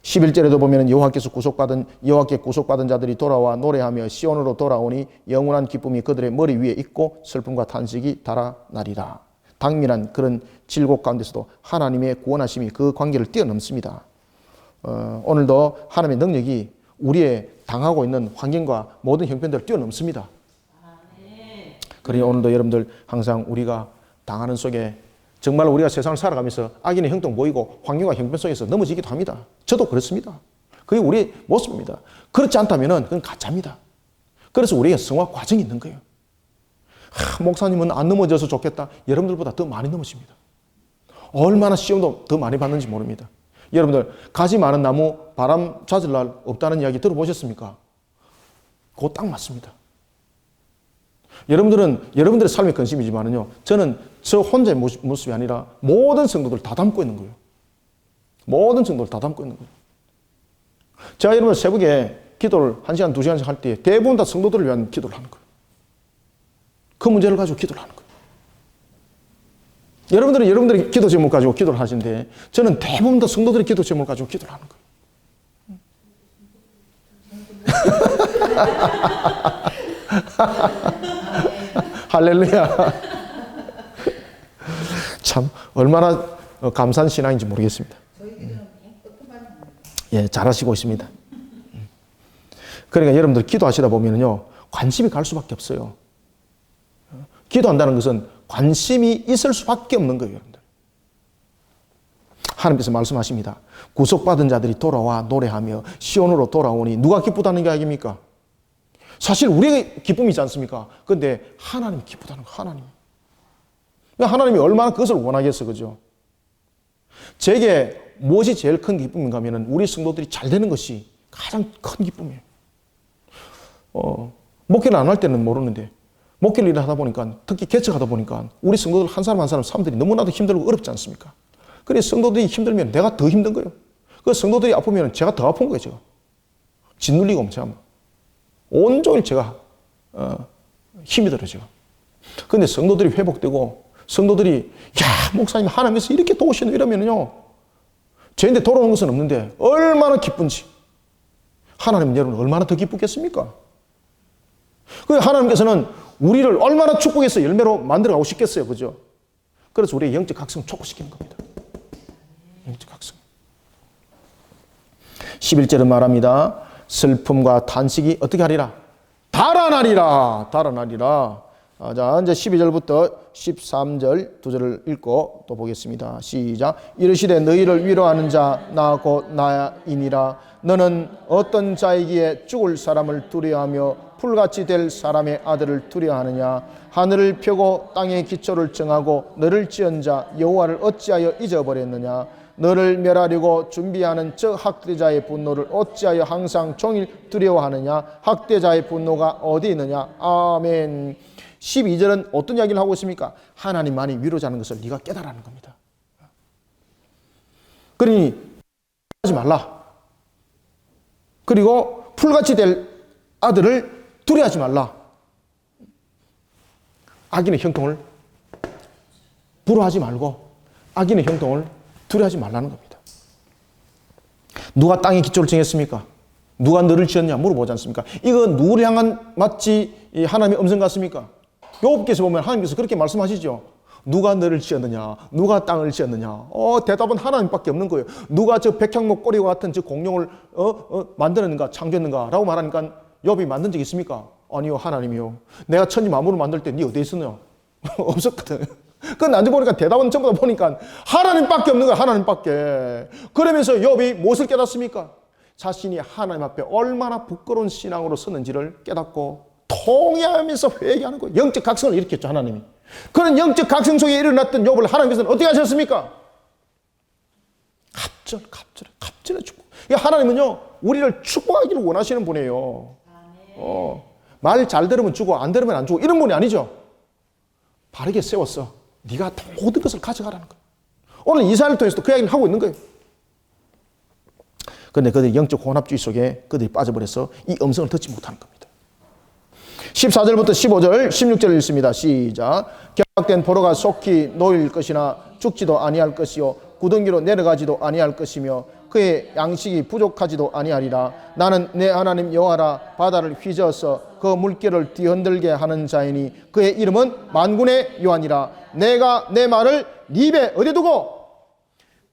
11절에도 보면 여호와께 구속받은 자들이 돌아와 노래하며 시온으로 돌아오니 영원한 기쁨이 그들의 머리 위에 있고 슬픔과 탄식이 달아나리라. 당면한 그런 질곡 가운데서도 하나님의 구원하심이 그 관계를 뛰어넘습니다. 오늘도 하나님의 능력이 우리의 당하고 있는 환경과 모든 형편들을 뛰어넘습니다. 그러니 오늘도 여러분들 항상 우리가 당하는 속에 정말 우리가 세상을 살아가면서 악인의 형통 보이고 환경과 형편 속에서 넘어지기도 합니다. 저도 그렇습니다. 그게 우리의 모습입니다. 그렇지 않다면 그건 가짜입니다. 그래서 우리에게 성화 과정이 있는 거예요. 목사님은 안 넘어져서 좋겠다. 여러분들보다 더 많이 넘어집니다. 얼마나 시험도 더 많이 받는지 모릅니다. 여러분들 가지 많은 나무 바람 잦을 날 없다는 이야기 들어보셨습니까? 그거 딱 맞습니다. 여러분들은 여러분들의 삶의 관심이지만은요, 저는 저 혼자의 모습이 아니라 모든 성도들 다 담고 있는 거예요. 모든 성도들 다 담고 있는 거예요. 제가 여러분 새벽에 기도를 1시간, 2시간씩 할 때 대부분 다 성도들을 위한 기도를 하는 거예요. 그 문제를 가지고 기도를 하는 거예요. 여러분들은 여러분들의 기도 제목 가지고 기도를 하시는데 저는 대부분 다 성도들의 기도 제목 가지고 기도를 하는 거예요. 할렐루야. 참 얼마나 감사한 신앙인지 모르겠습니다. 예, 잘하시고 있습니다. 그러니까 여러분들 기도하시다 보면요, 관심이 갈 수밖에 없어요. 기도한다는 것은 관심이 있을 수밖에 없는 거예요, 여러분들. 하나님께서 말씀하십니다. 구속받은 자들이 돌아와 노래하며 시온으로 돌아오니 누가 기쁘다는 게 아닙니까? 사실 우리의 기쁨이지 않습니까? 그런데 하나님이 기쁘다는 거, 하나님. 하나님이 얼마나 그것을 원하겠어, 그죠? 제게 무엇이 제일 큰 기쁨인가 하면 우리 성도들이 잘 되는 것이 가장 큰 기쁨이에요. 목회를 안 할 때는 모르는데 목회를 일을 하다 보니까, 특히 개척하다 보니까 우리 성도들 한 사람 한 사람 사람들이 너무나도 힘들고 어렵지 않습니까? 그래서 성도들이 힘들면 내가 더 힘든 거예요. 그 성도들이 아프면 제가 더 아픈 거예요, 제가. 짓눌리고 제가 온종일 제가 힘이 들어요, 제가. 그런데 성도들이 회복되고 성도들이 야, 목사님 하나님께서 이렇게 도우시네 이러면요, 저한테 돌아오는 것은 없는데 얼마나 기쁜지. 하나님은 여러분 얼마나 더 기쁘겠습니까? 그 하나님께서는 우리를 얼마나 축복해서 열매로 만들어가고 싶겠어요, 그죠? 그래서 우리의 영적 각성을 촉구시키는 겁니다. 영적 각성. 11절은 말합니다. 슬픔과 탄식이 어떻게 하리라? 달아나리라. 달아나리라. 자, 이제 12절부터 13절 두 절을 읽고 또 보겠습니다. 시작. 이르시되 너희를 위로하는 자 나 곧 나이니라. 너는 어떤 자이기에 죽을 사람을 두려워하며 풀같이 될 사람의 아들을 두려워하느냐? 하늘을 펴고 땅의 기초를 정하고 너를 지은 자 여호와를 어찌하여 잊어버렸느냐? 너를 멸하려고 준비하는 저 학대자의 분노를 어찌하여 항상 종일 두려워하느냐? 학대자의 분노가 어디 있느냐? 아멘. 12절은 어떤 이야기를 하고 있습니까? 하나님만이 위로자는 것을 네가 깨달아라는 겁니다. 그러니 하지 말라. 그리고 풀같이 될 아들을 두려워하지 말라. 악인의 형통을 부러워하지 말고 악인의 형통을 두려워하지 말라는 겁니다. 누가 땅의 기초를 정했습니까? 누가 너를 지었냐 물어보지 않습니까? 이거 누구를 향한 마치 하나님의 음성 같습니까? 욥기에서 보면 하나님께서 그렇게 말씀하시죠. 누가 너를 지었느냐? 누가 땅을 지었느냐? 대답은 하나님밖에 없는 거예요. 누가 저 백향목 꼬리와 같은 저 공룡을 만들었는가 창조했는가? 라고 말하니까 욥이 만든 적 있습니까? 아니요, 하나님이요. 내가 천지 만물을 만들 때 네 어디 있었냐? 없었거든. 그 나중에 보니까 대답은 전부 다 보니까 하나님밖에 없는 거야. 하나님밖에. 그러면서 욥이 무엇을 깨닫습니까? 자신이 하나님 앞에 얼마나 부끄러운 신앙으로 서는지를 깨닫고 통회하면서 회개하는 거예요. 영적 각성을 일으켰죠, 하나님이. 그런 영적 각성 속에 일어났던 욥을 하나님께서는 어떻게 하셨습니까? 갑절의 축복. 하나님은요, 우리를 축복하기를 원하시는 분이에요. 말 잘 들으면 주고 안 들으면 안 주고 이런 분이 아니죠. 바르게 세웠어. 네가 모든 것을 가져가라는 거예요. 오늘 이사야를 통해서도 그 이야기를 하고 있는 거예요. 그런데 그들이 영적 혼합주의 속에 그들이 빠져버려서 이 음성을 듣지 못하는 겁니다. 14절부터 15절, 16절을 읽습니다. 시작. 결박된 포로가 속히 놓일 것이나 죽지도 아니할 것이요 구덩이로 내려가지도 아니할 것이며 그의 양식이 부족하지도 아니하리라. 나는 내 하나님 여호와라. 바다를 휘저어서 그 물결을 뒤흔들게 하는 자이니 그의 이름은 만군의 여호와니라. 내가 내 말을 네 입에 어디 두고?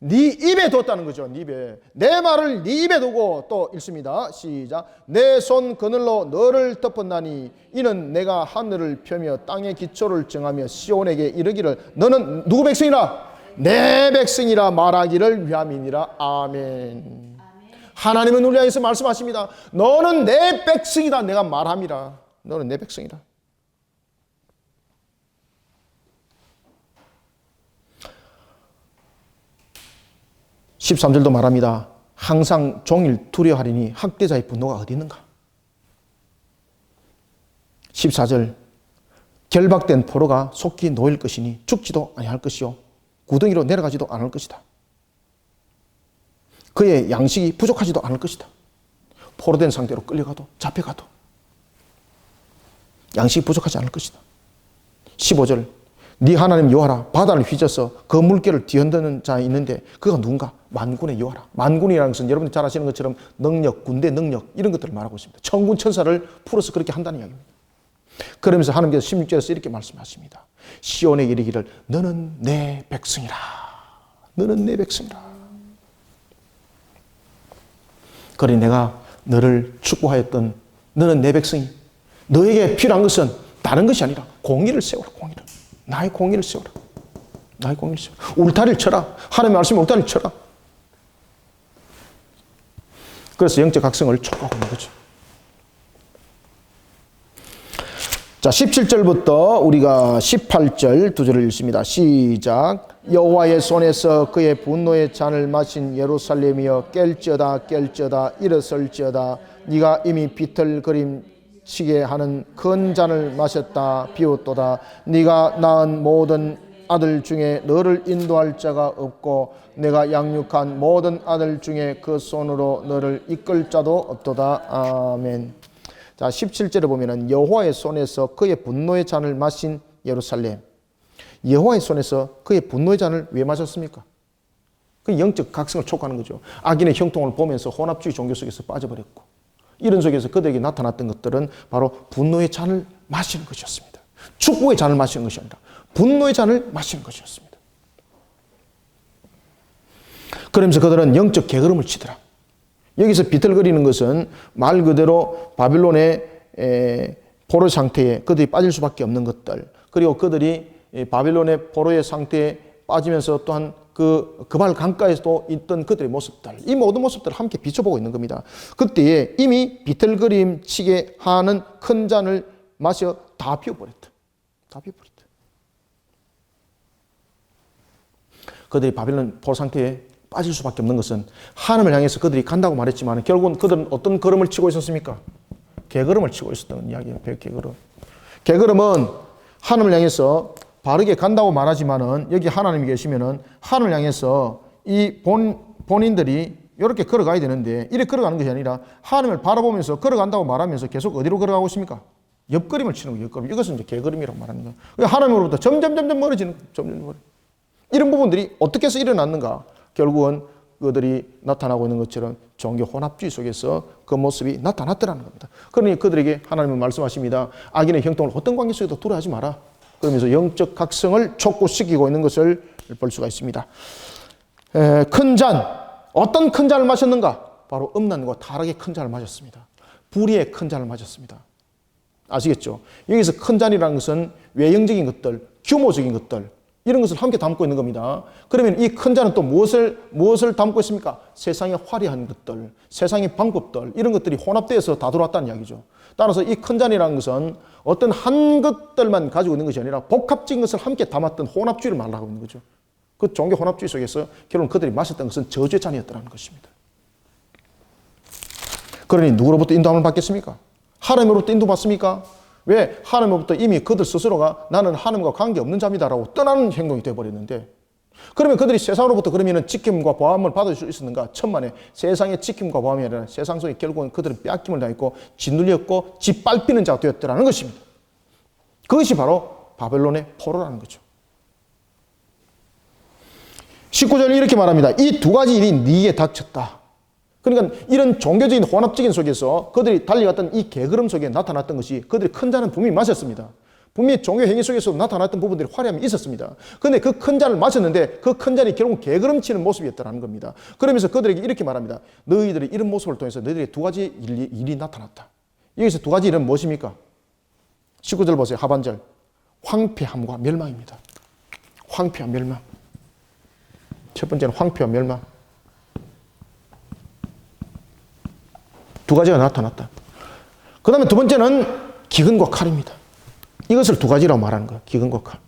네 입에 뒀다는 거죠. 네 입에. 내 말을 네 입에 두고 또 읽습니다. 시작. 내 손 그늘로 너를 덮었나니 이는 내가 하늘을 펴며 땅의 기초를 정하며 시온에게 이르기를 너는 누구 백성이라? 내 백성이라 말하기를 위함이니라. 아멘. 하나님은 우리 향해서 말씀하십니다. 너는 내 백성이다. 내가 말함이라. 너는 내 백성이라. (13절도) 말합니다. 항상 종일 두려워하리니 학대자의 분노가 어디 있는가? 14절 결박된 포로가 속히 놓일 것이니 죽지도 아니할 것이요 구덩이로 내려가지도 않을 것이다. 그의 양식이 부족하지도 않을 것이다. 포로된 상태로 끌려가도 잡혀가도 양식이 부족하지 않을 것이다. 15절 네 하나님 여호와라. 바다를 휘저어서 그 물결을 뒤흔드는 자 있는데 그가 누군가? 만군의 여호와라. 만군이라는 것은 여러분들 잘 아시는 것처럼 능력, 군대 능력 이런 것들을 말하고 있습니다. 천군 천사를 풀어서 그렇게 한다는 이야기입니다. 그러면서 하나님께서 16절에서 이렇게 말씀하십니다. 시온에게 이르기를 너는 내 백성이라. 너는 내 백성이라. 그러니 내가 너를 축복하였던 너는 내 백성이 너에게 필요한 것은 다른 것이 아니라 공의를 세워라. 공의를. 나의 공의를 세워라. 나의 공의를 세워라. 울타리를 쳐라. 하나님의 말씀에 울타리를 쳐라. 그래서 영적 각성을 촉구하고 있는 거죠. 자, 17절부터 우리가 18절 두 절을 읽습니다. 시작. 여호와의 손에서 그의 분노의 잔을 마신 예루살렘이여 깰지어다 깰지어다 일어설지어다. 네가 이미 비틀거림치게 하는 큰 잔을 마셨다 비웃도다. 네가 낳은 모든 아들 중에 너를 인도할 자가 없고 내가 양육한 모든 아들 중에 그 손으로 너를 이끌 자도 없도다. 아멘. 자, 17절에 보면은 여호와의 손에서 그의 분노의 잔을 마신 예루살렘. 여호와의 손에서 그의 분노의 잔을 왜 마셨습니까? 그 영적 각성을 촉구하는 거죠. 악인의 형통을 보면서 혼합주의 종교 속에서 빠져버렸고 이런 속에서 그들에게 나타났던 것들은 바로 분노의 잔을 마시는 것이었습니다. 축복의 잔을 마시는 것이 아니라 분노의 잔을 마시는 것이었습니다. 그러면서 그들은 영적 게으름을 치더라. 여기서 비틀거리는 것은 말 그대로 바빌론의 포로 상태에 그들이 빠질 수밖에 없는 것들, 그리고 그들이 바빌론의 포로의 상태에 빠지면서 또한 그 발 강가에서도 있던 그들의 모습들, 이 모든 모습들을 함께 비춰보고 있는 겁니다. 그때에 이미 비틀거림 치게 하는 큰 잔을 마셔 다 비워버렸다. 다 비워버렸다. 그들이 바빌론 포로 상태에 빠질 수밖에 없는 것은 하나님을 향해서 그들이 간다고 말했지만 결국은 그들은 어떤 걸음을 치고 있었습니까? 개걸음을 치고 있었던 이야기예요. 개걸음. 개걸음은 하늘을 향해서 바르게 간다고 말하지만은 여기 하나님이 계시면은 하늘을 향해서 이 본인들이 이렇게 걸어가야 되는데 이렇게 걸어가는 것이 아니라 하나님을 바라보면서 걸어간다고 말하면서 계속 어디로 걸어가고 있습니까? 옆그림을 치는 거예요. 옆그림. 이것은 이제 개그림이라고 말하는 거예요. 하나님으로부터 점점 멀어지는 거예요. 점점 멀어. 이런 부분들이 어떻게 해서 일어났는가? 결국은 그들이 나타나고 있는 것처럼 종교 혼합주의 속에서 그 모습이 나타났더라는 겁니다. 그러니 그들에게 하나님은 말씀하십니다. 악인의 형통을 어떤 관계 속에도 두려워하지 마라. 그러면서 영적 각성을 촉구시키고 있는 것을 볼 수가 있습니다. 큰 잔, 어떤 큰 잔을 마셨는가? 바로 음란과 타락의 큰 잔을 마셨습니다. 불의의 큰 잔을 마셨습니다. 아시겠죠? 여기서 큰 잔이라는 것은 외형적인 것들, 규모적인 것들, 이런 것을 함께 담고 있는 겁니다. 그러면 이 큰 잔은 또 무엇을 담고 있습니까? 세상의 화려한 것들, 세상의 방법들, 이런 것들이 혼합되어서 다 들어왔다는 이야기죠. 따라서 이 큰 잔이라는 것은 어떤 한 것들만 가지고 있는 것이 아니라 복합적인 것을 함께 담았던 혼합주의를 말하고 있는 거죠. 그 종교 혼합주의 속에서 결국 그들이 마셨던 것은 저주의 잔이었다는 것입니다. 그러니 누구로부터 인도함을 받겠습니까? 하나님으로부터 인도받습니까? 왜? 하나님으로부터 이미 그들 스스로가 나는 하나님과 관계없는 자입니다라고 떠나는 행동이 되어버렸는데, 그러면 그들이 세상으로부터 그러면 지킴과 보함을 받을 수 있었는가? 천만에 세상의 지킴과 보함이 아니라 세상 속에 결국은 그들은 빼앗김을 당했고 짓눌렸고 짓밟히는 자가 되었더라는 것입니다. 그것이 바로 바벨론의 포로라는 거죠. 19절에 이렇게 말합니다. 이 두 가지 일이 네게 닥쳤다. 그러니까 이런 종교적인 혼합적인 속에서 그들이 달려갔던 이 개걸음 속에 나타났던 것이, 그들이 큰 잔은 분명히 마셨습니다. 분명히 종교 행위 속에서도 나타났던 부분들이 화려함이 있었습니다. 그런데 그 큰 잔을 마셨는데 그 큰 잔이 결국 개걸음 치는 모습이었다는 겁니다. 그러면서 그들에게 이렇게 말합니다. 너희들이 이런 모습을 통해서 너희들에게 두 가지 일이 나타났다. 여기서 두 가지 일은 무엇입니까? 19절 보세요. 하반절. 황폐함과 멸망입니다. 황폐함, 멸망. 첫 번째는 황폐와 멸망. 두 가지가 나타났다. 그 다음에 두 번째는 기근과 칼입니다. 이것을 두 가지라고 말하는 거예요. 기근과 칼.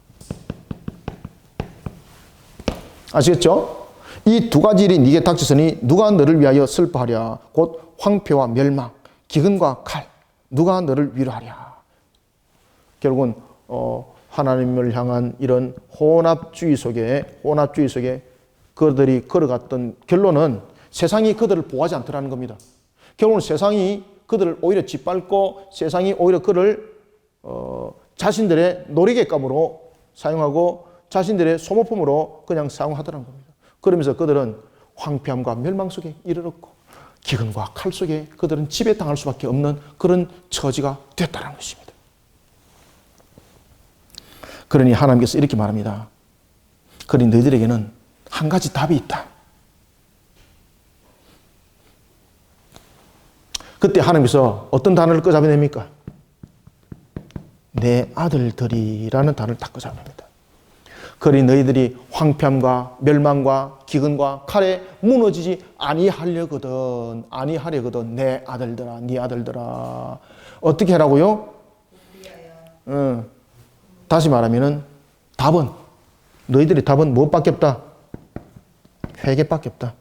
아시겠죠? 이 두 가지 일이 네게 닥쳤으니 누가 너를 위하여 슬퍼하랴. 곧 황폐와 멸망, 기근과 칼. 누가 너를 위로하랴. 결국은 하나님을 향한 이런 혼합주의 속에 그들이 걸어갔던 결론은 세상이 그들을 보호하지 않더라는 겁니다. 결국은 세상이 그들을 오히려 짓밟고 세상이 오히려 그를 자신들의 놀이객감으로 사용하고 자신들의 소모품으로 그냥 사용하더라는 겁니다. 그러면서 그들은 황폐함과 멸망 속에 이르렀고 기근과 칼 속에 그들은 지배당할 수밖에 없는 그런 처지가 됐다는 것입니다. 그러니 하나님께서 이렇게 말합니다. 그러니 너희들에게는 한 가지 답이 있다. 그때 하나님께서 어떤 단어를 꺼잡아냅니까? 내 아들들이라는 단어를 딱 꺼잡아냅니다. 그러니 너희들이 황폐함과 멸망과 기근과 칼에 무너지지 아니하려거든 내 아들들아, 네 아들들아. 어떻게 하라고요? 다시 말하면은 너희들이 답은 무엇밖에 없다? 회개밖에 없다.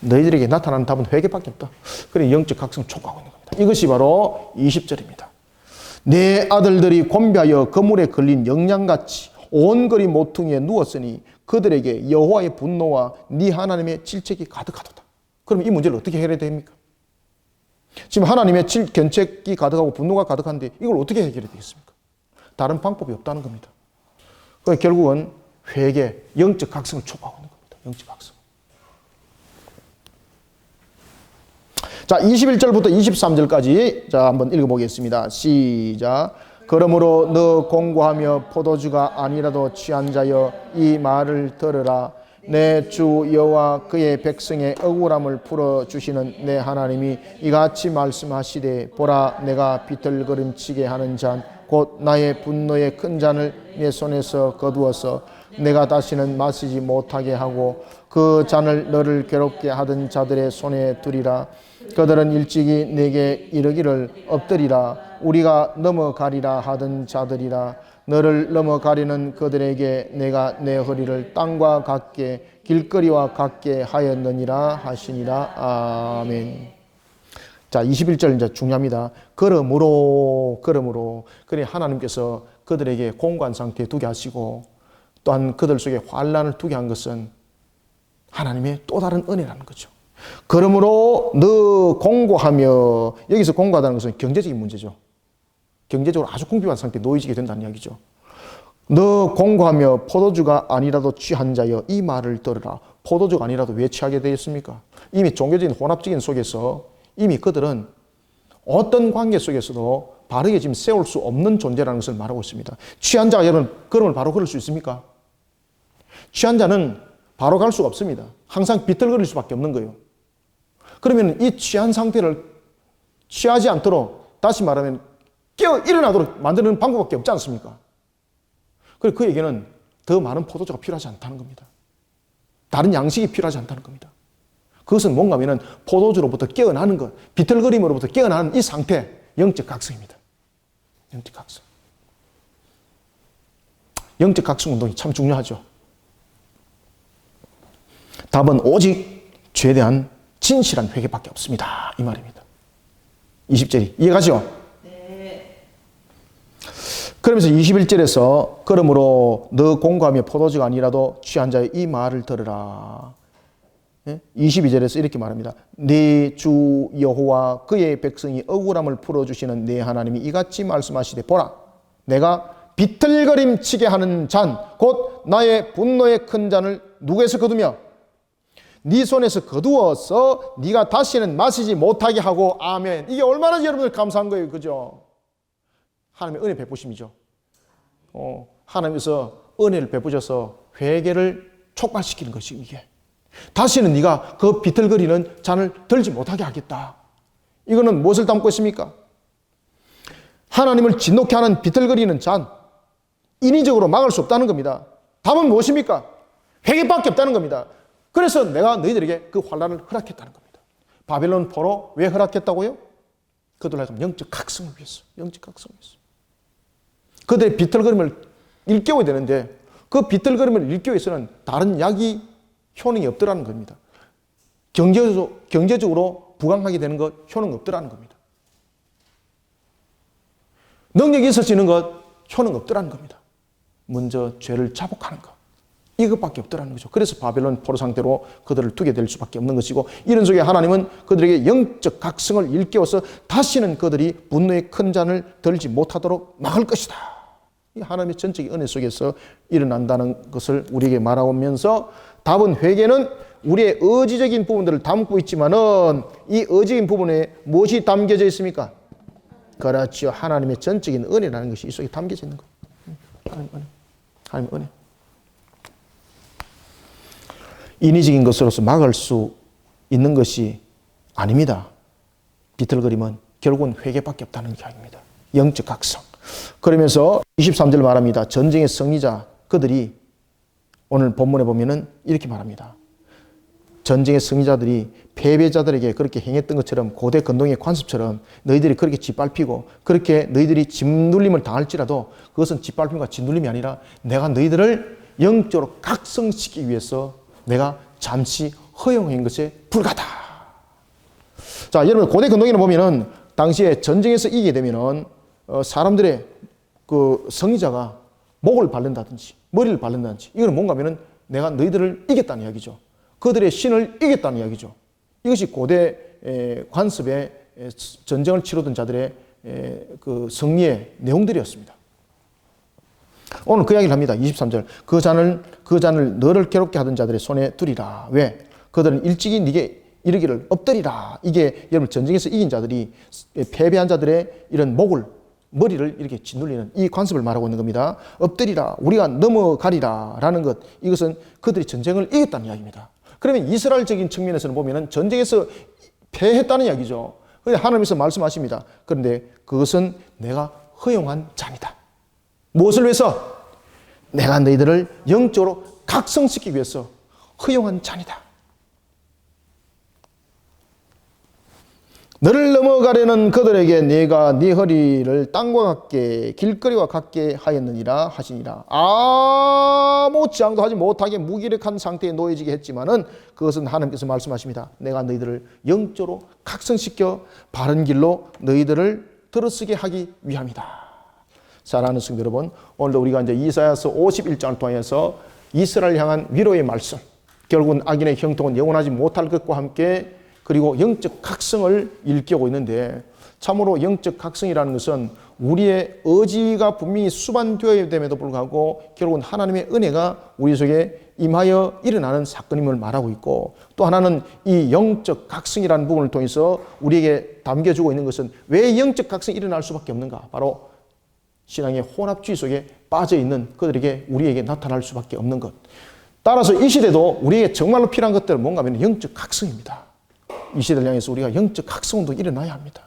너희들에게 나타나는 답은 회개밖에 없다. 그래 영적 각성을 촉구하고 있는 겁니다. 이것이 바로 20절입니다. 내 아들들이 곤비하여 그물에 걸린 영양같이 온거리 모퉁이에 누웠으니 그들에게 여호와의 분노와 네 하나님의 질책이 가득하도다. 그럼 이 문제를 어떻게 해결해야 됩니까? 지금 하나님의 견책이 가득하고 분노가 가득한데 이걸 어떻게 해결해야 되겠습니까? 다른 방법이 없다는 겁니다. 그래서 결국은 회개, 영적 각성을 촉구하고 있는 겁니다. 영적 각성. 자, 21절부터 23절까지 자, 한번 읽어보겠습니다. 시작. 그러므로 너 공고하며 포도주가 아니라도 취한 자여 이 말을 들으라. 내 주 여호와 그의 백성의 억울함을 풀어주시는 내 하나님이 이같이 말씀하시되 보라 내가 비틀거림치게 하는 잔 곧 나의 분노의 큰 잔을 내 손에서 거두어서 내가 다시는 마시지 못하게 하고 그 잔을 너를 괴롭게 하던 자들의 손에 두리라. 그들은 일찍이 내게 이르기를 엎드리라. 우리가 넘어가리라 하던 자들이라. 너를 넘어가리는 그들에게 내가 내 허리를 땅과 같게 길거리와 같게 하였느니라 하시니라. 아멘. 자, 21절 이제 중요합니다. 그러므로 그래 하나님께서 그들에게 공고한 상태에 두게 하시고 또한 그들 속에 환난을 두게 한 것은 하나님의 또 다른 은혜라는 거죠. 그러므로 너 공고하며, 여기서 공고하다는 것은 경제적인 문제죠. 경제적으로 아주 궁핍한 상태에 놓이지게 된다는 이야기죠. 너 공고하며 포도주가 아니라도 취한 자여 이 말을 들으라. 포도주가 아니라도 왜 취하게 되었습니까? 이미 종교적인 혼합적인 속에서 이미 그들은 어떤 관계 속에서도 바르게 지금 세울 수 없는 존재라는 것을 말하고 있습니다. 취한 자가 여러분, 그러면 바로 그럴 수 있습니까? 취한 자는 바로 갈 수가 없습니다. 항상 비틀거릴 수밖에 없는 거예요. 그러면 이 취한 상태를 취하지 않도록, 다시 말하면 깨어 일어나도록 만드는 방법밖에 없지 않습니까? 그리고 그에게는 더 많은 포도주가 필요하지 않다는 겁니다. 다른 양식이 필요하지 않다는 겁니다. 그것은 뭔가 하면 포도주로부터 깨어나는 것, 비틀거림으로부터 깨어나는 이 상태, 영적 각성입니다. 영적 각성. 영적 각성 운동이 참 중요하죠. 답은 오직 죄에 대한 진실한 회개밖에 없습니다. 이 말입니다. 20절이 이해가죠? 네. 그러면서 21절에서 그러므로 너 공고하며 포도주가 아니라도 취한 자의 이 말을 들으라. 22절에서 이렇게 말합니다. 네 주 여호와 그의 백성이 억울함을 풀어주시는 네 하나님이 이같이 말씀하시되 보라 내가 비틀거림 치게 하는 잔 곧 나의 분노의 큰 잔을 누구에서 거두며 네 손에서 거두어서 네가 다시는 마시지 못하게 하고 아멘. 이게 얼마나 여러분들 감사한 거예요. 그죠? 하나님의 은혜 베푸심이죠. 하나님께서 은혜를 베푸셔서 회개를 촉발시키는 것이 이게. 다시는 네가 그 비틀거리는 잔을 들지 못하게 하겠다. 이거는 무엇을 담고 있습니까? 하나님을 진노케 하는 비틀거리는 잔, 인위적으로 막을 수 없다는 겁니다. 답은 무엇입니까? 회개밖에 없다는 겁니다. 그래서 내가 너희들에게 그 환난을 허락했다는 겁니다. 바벨론 포로 왜 허락했다고요? 그들을 하여금 영적 각성을 위해서, 영적 각성을 위해서. 그들의 비틀거림을 일깨워야 되는데 그 비틀거림을 일깨우기 위해서는 다른 약이 효능이 없더라는 겁니다. 경제적으로 부강하게 되는 것 효능 없더라는 겁니다. 능력이 있어지는 것 효능 없더라는 겁니다. 먼저 죄를 자복하는 것 이것밖에 없더라는 거죠. 그래서 바벨론 포로 상태로 그들을 두게 될 수밖에 없는 것이고 이런 속에 하나님은 그들에게 영적 각성을 일깨워서 다시는 그들이 분노의 큰 잔을 들지 못하도록 막을 것이다. 이 하나님의 전적인 은혜 속에서 일어난다는 것을 우리에게 말하면서 답은 회개는 우리의 의지적인 부분들을 담고 있지만은 이 의지적인 부분에 무엇이 담겨져 있습니까? 그렇죠. 하나님의 전적인 은혜라는 것이 이 속에 담겨져 있는 거예요. 하나님의 은혜. 하나님의 은혜. 인위적인 것으로서 막을 수 있는 것이 아닙니다. 비틀거림은 결국은 회개밖에 없다는 이야기입니다. 영적 각성. 그러면서 23절 말합니다. 전쟁의 승리자 그들이 오늘 본문에 보면은 이렇게 말합니다. 전쟁의 승리자들이 패배자들에게 그렇게 행했던 것처럼 고대 근동의 관습처럼 너희들이 그렇게 짓밟히고 그렇게 너희들이 짓눌림을 당할지라도 그것은 짓밟힘과 짓눌림이 아니라 내가 너희들을 영적으로 각성시키기 위해서 내가 잠시 허용한 것에 불과하다. 자, 여러분 고대 근동에는 보면은 당시에 전쟁에서 이기게 되면은 사람들의 그 승리자가 목을 바른다든지 머리를 바른다든지 이거는 뭔가 하면은 내가 너희들을 이겼다는 이야기죠. 그들의 신을 이겼다는 이야기죠. 이것이 고대 관습의 전쟁을 치르던 자들의 그 승리의 내용들이었습니다. 오늘 그 이야기를 합니다. 23절. 그 잔을 너를 괴롭게 하던 자들의 손에 두리라. 왜? 그들은 일찍이 네게 이르기를 엎드리라. 이게 여러분 전쟁에서 이긴 자들이 패배한 자들의 이런 머리를 이렇게 짓눌리는 이 관습을 말하고 있는 겁니다. 엎드리라. 우리가 넘어가리라. 라는 것. 이것은 그들이 전쟁을 이겼다는 이야기입니다. 그러면 이스라엘적인 측면에서는 보면은 전쟁에서 패했다는 이야기죠. 그런데 하나님께서 말씀하십니다. 그런데 그것은 내가 허용한 잔이다. 무엇을 위해서? 내가 너희들을 영적으로 각성시키기 위해서 허용한 잔이다. 너를 넘어가려는 그들에게 네가 네 허리를 땅과 같게 길거리와 같게 하였느니라 하시니라. 아무 지향도 하지 못하게 무기력한 상태에 놓여지게 했지만은 그것은 하나님께서 말씀하십니다. 내가 너희들을 영적으로 각성시켜 바른 길로 너희들을 들어서게 하기 위함이다. 사랑하는 성도 여러분, 오늘도 우리가 이제 이사야서 51장을 통해서 이스라엘 향한 위로의 말씀, 결국은 악인의 형통은 영원하지 못할 것과 함께 그리고 영적 각성을 일깨우고 있는데, 참으로 영적 각성이라는 것은 우리의 의지가 분명히 수반되어야 됨에도 불구하고 결국은 하나님의 은혜가 우리 속에 임하여 일어나는 사건임을 말하고 있고, 또 하나는 이 영적 각성이라는 부분을 통해서 우리에게 담겨주고 있는 것은 왜 영적 각성이 일어날 수밖에 없는가? 바로 신앙의 혼합주의 속에 빠져있는 그들에게 우리에게 나타날 수밖에 없는 것. 따라서 이 시대도 우리에게 정말로 필요한 것들은 뭔가 하면 영적 각성입니다. 이 시대를 향해서 우리가 영적 각성도 일어나야 합니다.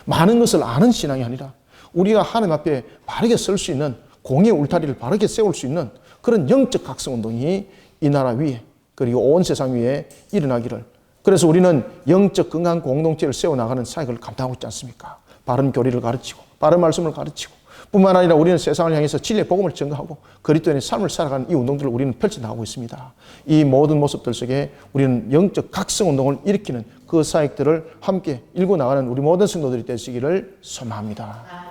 많은 것을 아는 신앙이 아니라 우리가 하나님 앞에 바르게 설 수 있는, 공의 울타리를 바르게 세울 수 있는 그런 영적 각성 운동이 이 나라 위에 그리고 온 세상 위에 일어나기를, 그래서 우리는 영적 건강 공동체를 세워나가는 사역을 감당하고 있지 않습니까? 바른 교리를 가르치고 바른 말씀을 가르치고 뿐만 아니라 우리는 세상을 향해서 진리의 복음을 전가하고 그리스도인의 삶을 살아가는 이 운동들을 우리는 펼쳐나가고 있습니다. 이 모든 모습들 속에 우리는 영적 각성 운동을 일으키는 그 사역들을 함께 일궈 나가는 우리 모든 성도들이 되시기를 소망합니다.